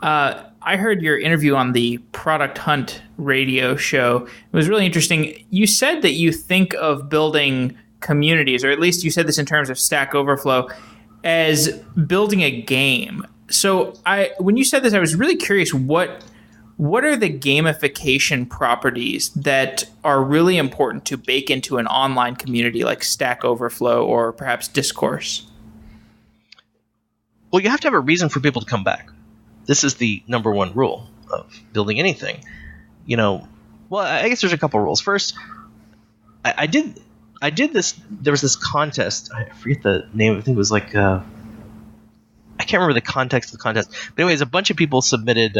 I heard your interview on the Product Hunt radio show. It was really interesting. You said that you think of building communities, or at least you said this in terms of Stack Overflow, as building a game. So when you said this, I was really curious, what are the gamification properties that are really important to bake into an online community like Stack Overflow or perhaps Discourse? Well, you have to have a reason for people to come back. This is the number one rule of building anything. Well, I guess there's a couple rules. First, I did this. There was this contest. I forget the name. I think it was like I can't remember the context of the contest. But anyways, a bunch of people submitted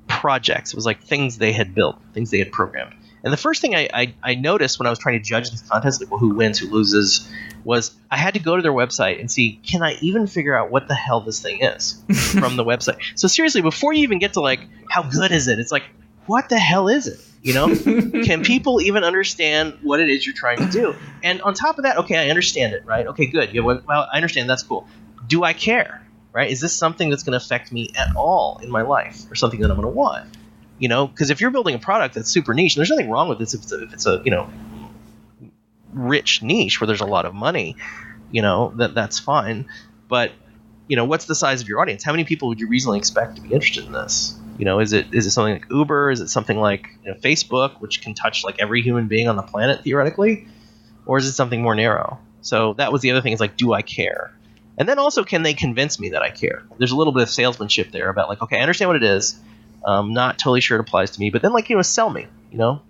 projects. It was like things they had built, things they had programmed. And the first thing I noticed when I was trying to judge this contest, like, well, who wins, who loses, was I had to go to their website and see, can I even figure out what the hell this thing is from the website? So seriously, before you even get to like, how good is it? It's like, what the hell is it? Can people even understand what it is you're trying to do? And on top of that, okay, I understand it, right? Okay, good. Yeah, well, I understand. That's cool. Do I care, right? Is this something that's going to affect me at all in my life or something that I'm going to want? Because if you're building a product that's super niche, and there's nothing wrong with this if it's a rich niche where there's a lot of money, that's fine. But, what's the size of your audience? How many people would you reasonably expect to be interested in this? Is it something like Uber? Is it something like Facebook, which can touch like every human being on the planet theoretically? Or is it something more narrow? So that was the other thing, is like, do I care? And then also, can they convince me that I care? There's a little bit of salesmanship there about like, okay, I understand what it is. Not totally sure it applies to me, but then sell me,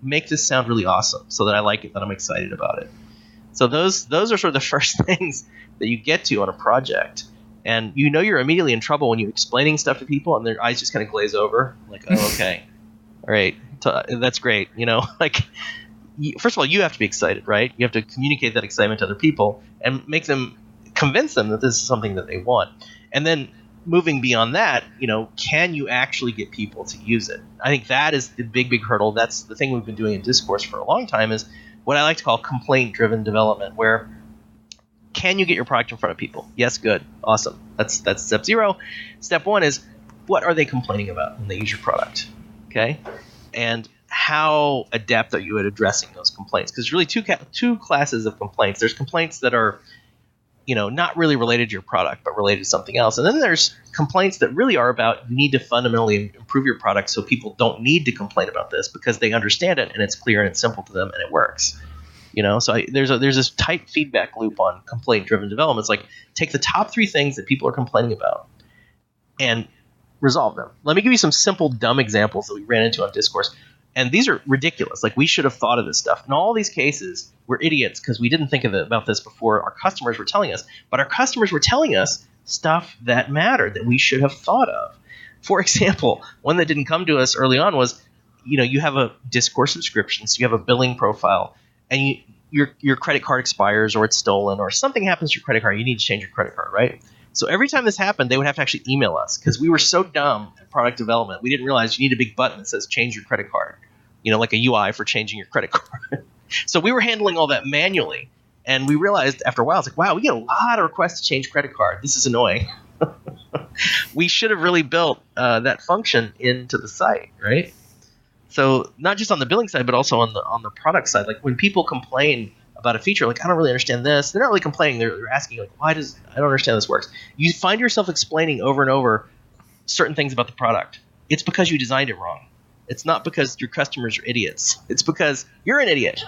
make this sound really awesome so that I like it, that I'm excited about it. So those are sort of the first things that you get to on a project. And you're immediately in trouble when you're explaining stuff to people and their eyes just kind of glaze over. Like, oh, okay. All right. That's great. First of all, you have to be excited, right? You have to communicate that excitement to other people and convince them that this is something that they want. And then moving beyond that, can you actually get people to use it? I think that is the big, big hurdle. That's the thing we've been doing in Discourse for a long time, is what I like to call complaint-driven development, where can you get your product in front of people? Yes, good, awesome. That's step 0. Step 1 is, what are they complaining about when they use your product? Okay, and how adept are you at addressing those complaints? Because there's really two classes of complaints. There's complaints that are, not really related to your product, but related to something else. And then there's complaints that really are about you need to fundamentally improve your product so people don't need to complain about this because they understand it and it's clear and it's simple to them and it works. So there's this tight feedback loop on complaint-driven development. It's like take the top 3 things that people are complaining about and resolve them. Let me give you some simple, dumb examples that we ran into on Discourse. And these are ridiculous. Like, we should have thought of this stuff. In all these cases, we're idiots because we didn't think about this before our customers were telling us. But our customers were telling us stuff that mattered that we should have thought of. For example, one that didn't come to us early on was, you have a Discourse subscription, so you have a billing profile, and your credit card expires or it's stolen or something happens to your credit card. You need to change your credit card, right? So every time this happened, they would have to actually email us because we were so dumb at product development. We didn't realize you need a big button that says change your credit card, like a UI for changing your credit card. So we were handling all that manually. And we realized after a while, it's like, wow, we get a lot of requests to change credit card. This is annoying. We should have really built that function into the site, right? So not just on the billing side, but also on the product side. Like when people complain about a feature, like, I don't really understand this. They're not really complaining. They're asking, like, I don't understand how this works. You find yourself explaining over and over certain things about the product. It's because you designed it wrong. It's not because your customers are idiots. It's because you're an idiot.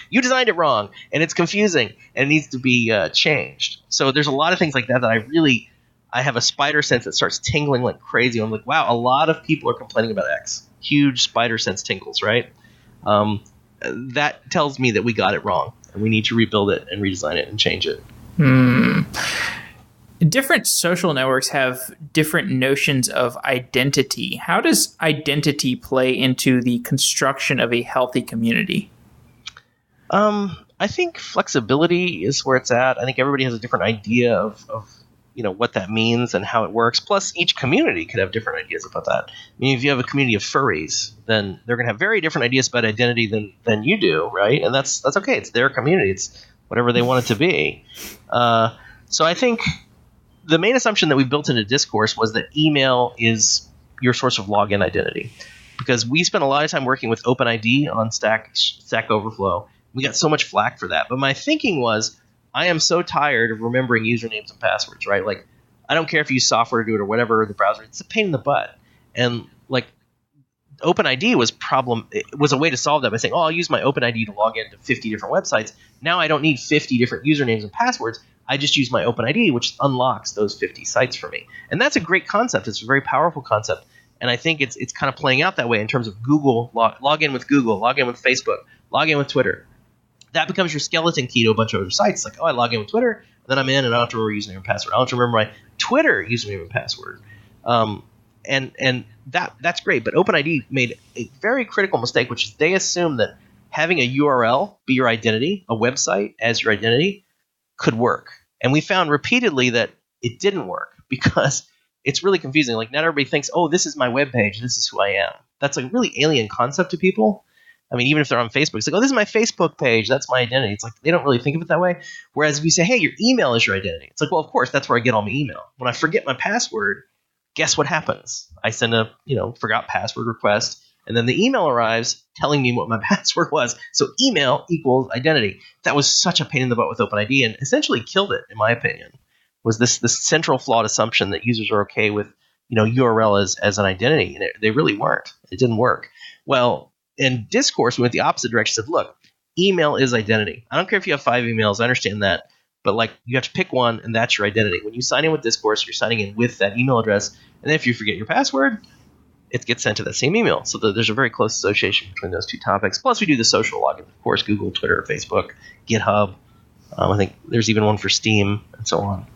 You designed it wrong, and it's confusing, and it needs to be changed. So there's a lot of things like that I have a spider sense that starts tingling like crazy. I'm like, wow, a lot of people are complaining about X. Huge spider sense tingles, right? That tells me that we got it wrong, and we need to rebuild it and redesign it and change it. Different social networks have different notions of identity. How does identity play into the construction of a healthy community? I think flexibility is where it's at. I think everybody has a different idea of what that means and how it works. Plus, each community could have different ideas about that. I mean, if you have a community of furries, then they're going to have very different ideas about identity than you do, right? And that's okay. It's their community. It's whatever they want it to be. So I think the main assumption that we built into Discourse was that email is your source of login identity. Because we spent a lot of time working with OpenID on Stack Overflow. We got so much flack for that. But my thinking was, I am so tired of remembering usernames and passwords, right? Like, I don't care if you use software to do it or whatever, the browser. It's a pain in the butt. And, like, OpenID was a way to solve that by saying, I'll use my OpenID to log into 50 different websites. Now I don't need 50 different usernames and passwords. I just use my OpenID, which unlocks those 50 sites for me. And that's a great concept. It's a very powerful concept. And I think it's kind of playing out that way in terms of Google, log in with Google, log in with Facebook, log in with Twitter. That becomes your skeleton key to a bunch of other sites. Like, I log in with Twitter, and then I'm in, and I don't have to remember username and password. I don't have to remember my Twitter username and password. And that's great. But OpenID made a very critical mistake, which is they assumed that having a URL be your identity, a website as your identity, could work. And we found repeatedly that it didn't work because it's really confusing. Like, not everybody thinks, this is my web page, this is who I am. That's a really alien concept to people. I mean, even if they're on Facebook, it's like, this is my Facebook page, that's my identity. It's like they don't really think of it that way. Whereas if you say, hey, your email is your identity, it's like, well, of course, that's where I get all my email. When I forget my password, guess what happens? I send a forgot password request, and then the email arrives telling me what my password was. So email equals identity. That was such a pain in the butt with OpenID, and essentially killed it, in my opinion. Was this central flawed assumption that users are okay with URL as an identity, and they really weren't. It didn't work. Well, in Discourse, we went the opposite direction. Said, look, email is identity. I don't care if you have 5 emails. I understand that. But you have to pick one, and that's your identity. When you sign in with Discourse, you're signing in with that email address. And then if you forget your password, it gets sent to that same email. So there's a very close association between those two topics. Plus, we do the social login. Of course, Google, Twitter, Facebook, GitHub. I think there's even one for Steam and so on.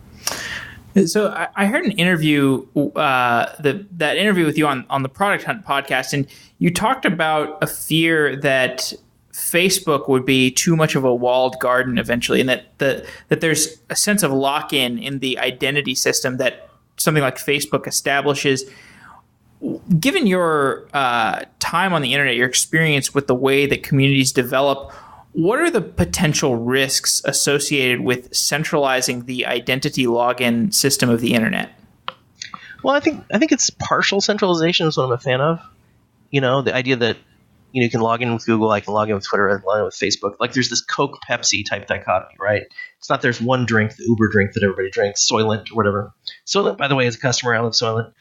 So I heard an interview, that interview with you on the Product Hunt podcast, and you talked about a fear that Facebook would be too much of a walled garden eventually, and that there's a sense of lock-in in the identity system that something like Facebook establishes. Given your time on the internet, your experience with the way that communities develop, what are the potential risks associated with centralizing the identity login system of the internet? Well, I think it's partial centralization is what I'm a fan of. The idea that you can log in with Google, I can log in with Twitter, I can log in with Facebook. Like there's this Coke Pepsi type dichotomy, right? It's not there's one drink, the Uber drink that everybody drinks, Soylent or whatever. Soylent, by the way, is a customer. I love Soylent.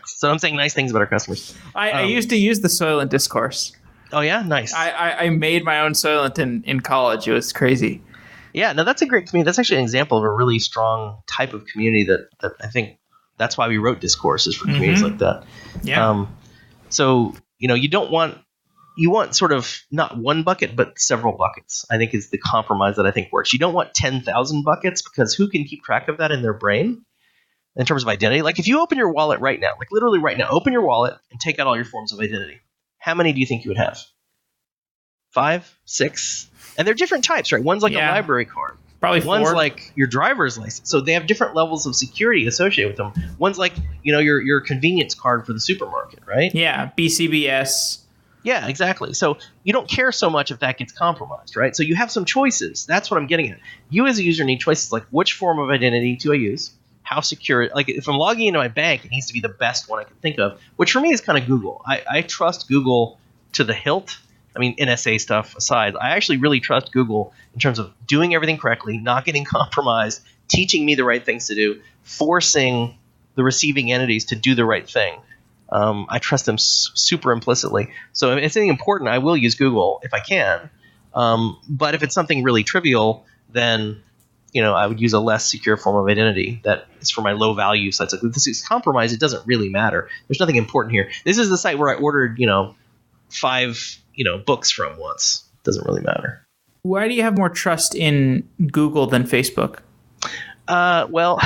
So I'm saying nice things about our customers. I used to use the Soylent Discourse. Oh yeah, nice. I made my own Soylent in college. It was crazy. Yeah, no, that's a great community. That's actually an example of a really strong type of community that I think that's why we wrote Discourse, is for communities like that. Yeah. So, you want sort of not one bucket, but several buckets, I think is the compromise that I think works. You don't want 10,000 buckets, because who can keep track of that in their brain in terms of identity? Like if you open your wallet right now, like literally right now, open your wallet and take out all your forms of identity. How many do you think you would have? 5, 6? And they're different types, right? One's like a library card. Probably 4. One's like your driver's license. So they have different levels of security associated with them. One's like, your convenience card for the supermarket, right? Yeah, BCBS. Yeah, exactly. So you don't care so much if that gets compromised, right? So you have some choices. That's what I'm getting at. You as a user need choices like which form of identity do I use? How secure? Like if I'm logging into my bank, it needs to be the best one I can think of, which for me is kind of Google. I trust Google to the hilt. I mean, NSA stuff aside, I actually really trust Google in terms of doing everything correctly, not getting compromised, teaching me the right things to do, forcing the receiving entities to do the right thing. I trust them super implicitly. So if it's anything important, I will use Google if I can. But if it's something really trivial, then I would use a less secure form of identity that is for my low value sites. Like if this is compromised, it doesn't really matter. There's nothing important here. This is the site where I ordered 5 books from once. Doesn't really matter. Why do you have more trust in Google than Facebook? Well,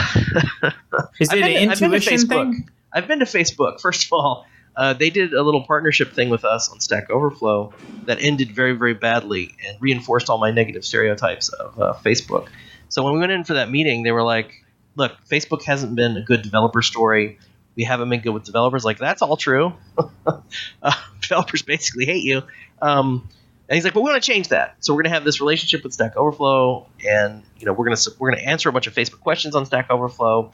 is it an intuition thing? I've been to Facebook. First of all, they did a little partnership thing with us on Stack Overflow that ended very, very badly and reinforced all my negative stereotypes of Facebook. So when we went in for that meeting, they were like, look, Facebook hasn't been a good developer story. We haven't been good with developers. Like, that's all true. Developers basically hate you. And he's like, but we want to change that. So we're going to have this relationship with Stack Overflow, and we're going to answer a bunch of Facebook questions on Stack Overflow.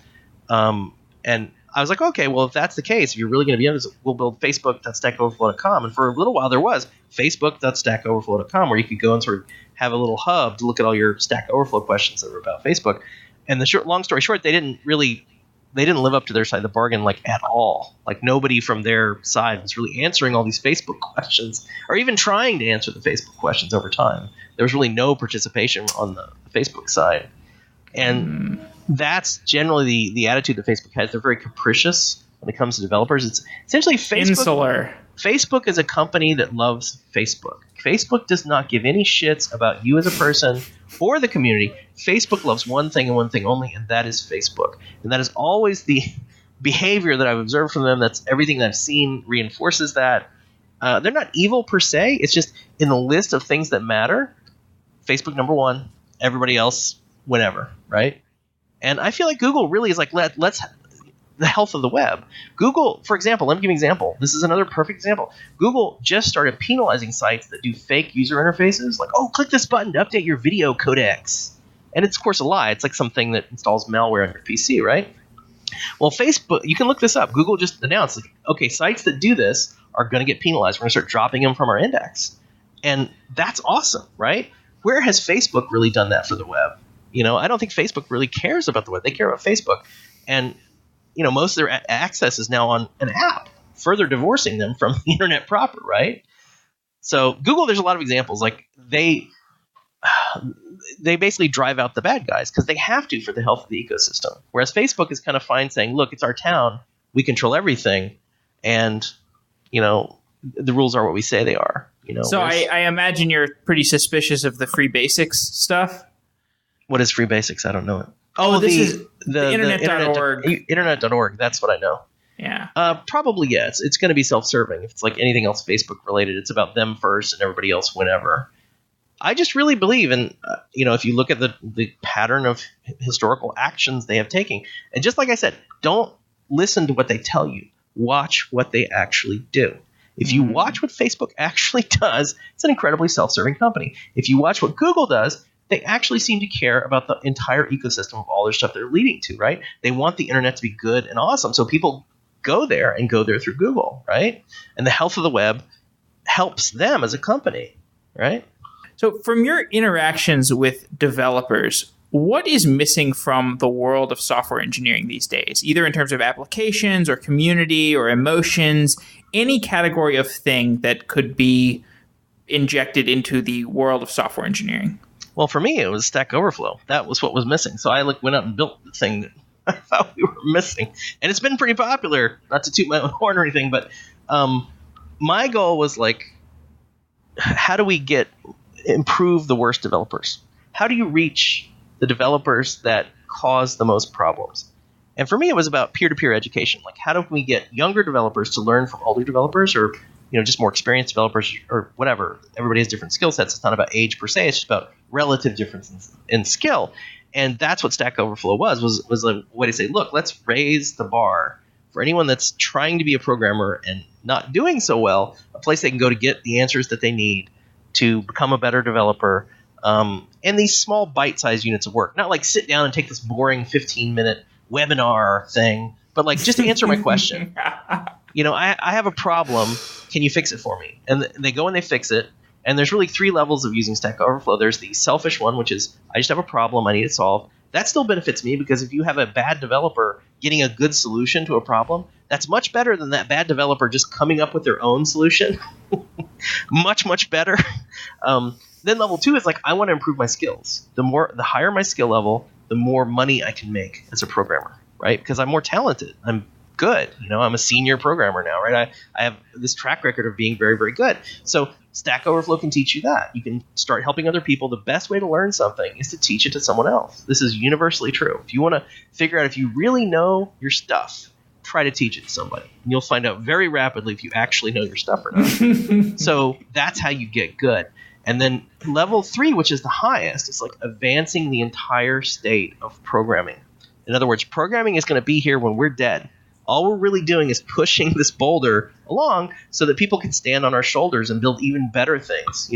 And I was like, okay, well, if that's the case, if you're really going to be honest, we'll build facebook.stackoverflow.com. And for a little while, there was facebook.stackoverflow.com, where you could go and sort of have a little hub to look at all your Stack Overflow questions that were about Facebook. And long story short, they didn't live up to their side of the bargain, like, at all. Like, nobody from their side was really answering all these Facebook questions, or even trying to answer the Facebook questions over time. There was really no participation on the Facebook side. And that's generally the attitude that Facebook has. They're very capricious when it comes to developers. It's essentially Facebook. Insular. Facebook is a company that loves Facebook. Facebook does not give any shits about you as a person or the community. Facebook loves one thing and one thing only, and that is Facebook. And that is always the behavior that I've observed from them. That's everything that I've seen reinforces that. They're not evil per se. It's just in the list of things that matter, Facebook number 1, everybody else whenever, right? And I feel like Google really is like, let's the health of the web. Google, for example, let me give you an example. This is another perfect example. Google just started penalizing sites that do fake user interfaces, like, oh, click this button to update your video codecs. And it's, of course, a lie. It's like something that installs malware on your PC, right? Well, Facebook, you can look this up. Google just announced, like, okay, sites that do this are going to get penalized. We're going to start dropping them from our index. And that's awesome, right? Where has Facebook really done that for the web? I don't think Facebook really cares about the web. They care about Facebook. And most of their access is now on an app, further divorcing them from the internet proper, right? So Google, there's a lot of examples. Like they basically drive out the bad guys because they have to for the health of the ecosystem. Whereas Facebook is kind of fine saying, look, it's our town. We control everything. And, the rules are what we say they are. So I imagine you're pretty suspicious of the free basics stuff. What is free basics? I don't know it. Oh, this is the internet.org. Internet.org, that's what I know. Yeah. Probably, yeah. It's going to be self-serving. If it's like anything else Facebook related, it's about them first and everybody else whenever. I just really believe in, if you look at the pattern of historical actions they have taken, and just like I said, don't listen to what they tell you. Watch what they actually do. If you watch what Facebook actually does, it's an incredibly self-serving company. If you watch what Google does, they actually seem to care about the entire ecosystem of all their stuff they're leading to, right? They want the internet to be good and awesome, so people go there through Google, right? And the health of the web helps them as a company, right? So from your interactions with developers, what is missing from the world of software engineering these days, either in terms of applications or community or emotions, any category of thing that could be injected into the world of software engineering? Well, for me, it was Stack Overflow. That was what was missing. So I went out and built the thing that I thought we were missing. And it's been pretty popular, not to toot my own horn or anything, but my goal was how do we improve the worst developers? How do you reach the developers that cause the most problems? And for me, it was about peer-to-peer education. How do we get younger developers to learn from older developers, or just more experienced developers, or whatever? Everybody has different skill sets. It's not about age per se. It's just about relative difference in skill. And that's what Stack Overflow was a way to say, look, let's raise the bar for anyone that's trying to be a programmer and not doing so well, a place they can go to get the answers that they need to become a better developer. And these small bite-sized units of work, not sit down and take this boring 15-minute webinar thing, but just answer my question. I have a problem. Can you fix it for me? And they go and they fix it. And there's really 3 levels of using Stack Overflow. There's the selfish one, which is I just have a problem I need it solved. That still benefits me, because if you have a bad developer getting a good solution to a problem, that's much better than that bad developer just coming up with their own solution. Much, much better. Then level 2 is I want to improve my skills. The higher my skill level, the more money I can make as a programmer, right? Because I'm more talented. I'm good. I'm a senior programmer now, right? I have this track record of being very, very good. So Stack Overflow can teach you that. You can start helping other people. The best way to learn something is to teach it to someone else. This is universally true. If you want to figure out if you really know your stuff, try to teach it to somebody. And you'll find out very rapidly if you actually know your stuff or not. So that's how you get good. And then level 3, which is the highest, is advancing the entire state of programming. In other words, programming is going to be here when we're dead. All we're really doing is pushing this boulder along so that people can stand on our shoulders and build even better things,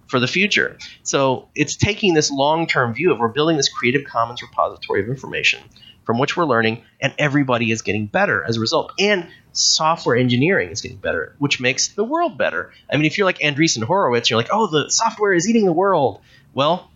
for the future. So it's taking this long-term view of we're building this Creative Commons repository of information from which we're learning, and everybody is getting better as a result. And software engineering is getting better, which makes the world better. I mean, if you're like Andreessen Horowitz, you're oh, the software is eating the world. Well,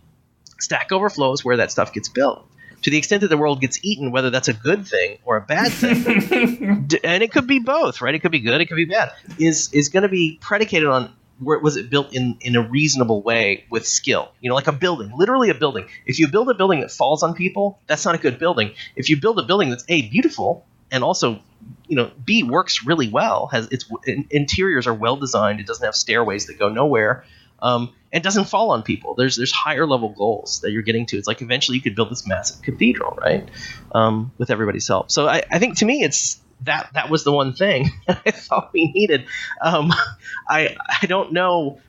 Stack Overflow is where that stuff gets built. To the extent that the world gets eaten, whether that's a good thing or a bad thing, and it could be both, right? It could be good, it could be bad, is going to be predicated on where was it built in a reasonable way with skill. Like a building, literally a building. If you build a building that falls on people, that's not a good building. If you build a building that's A, beautiful, and also, B, works really well, has its interiors are well designed, it doesn't have stairways that go nowhere, and doesn't fall on people. There's higher level goals that you're getting to. It's eventually you could build this massive cathedral, right? With everybody's help. So I think to me it's that was the one thing I thought we needed. I don't know.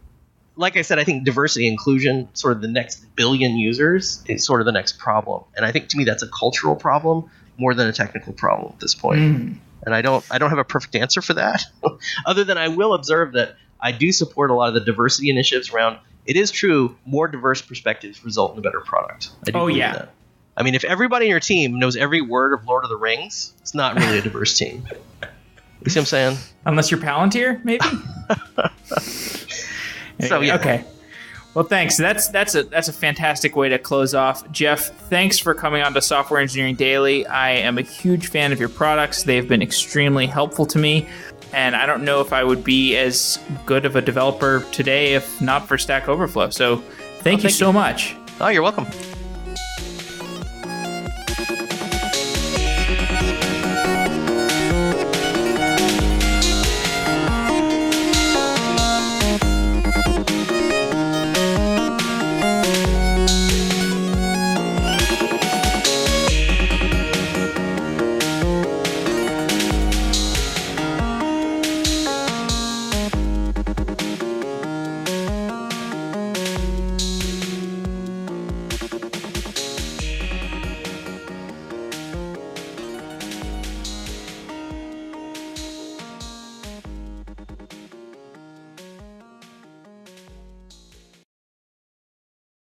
Like I said, I think diversity and inclusion, sort of the next billion users, is sort of the next problem. And I think to me that's a cultural problem more than a technical problem at this point. And I don't have a perfect answer for that, other than I will observe that I do support a lot of the diversity initiatives around. It is true, more diverse perspectives result in a better product. I do believe that. I mean, if everybody in your team knows every word of Lord of the Rings, it's not really a diverse team. You see what I'm saying? Unless you're Palantir, maybe? So, yeah. Okay. Well, thanks. That's a fantastic way to close off. Jeff, thanks for coming on to Software Engineering Daily. I am a huge fan of your products. They've been extremely helpful to me. And I don't know if I would be as good of a developer today if not for Stack Overflow. So thank you so much. Oh, you're welcome.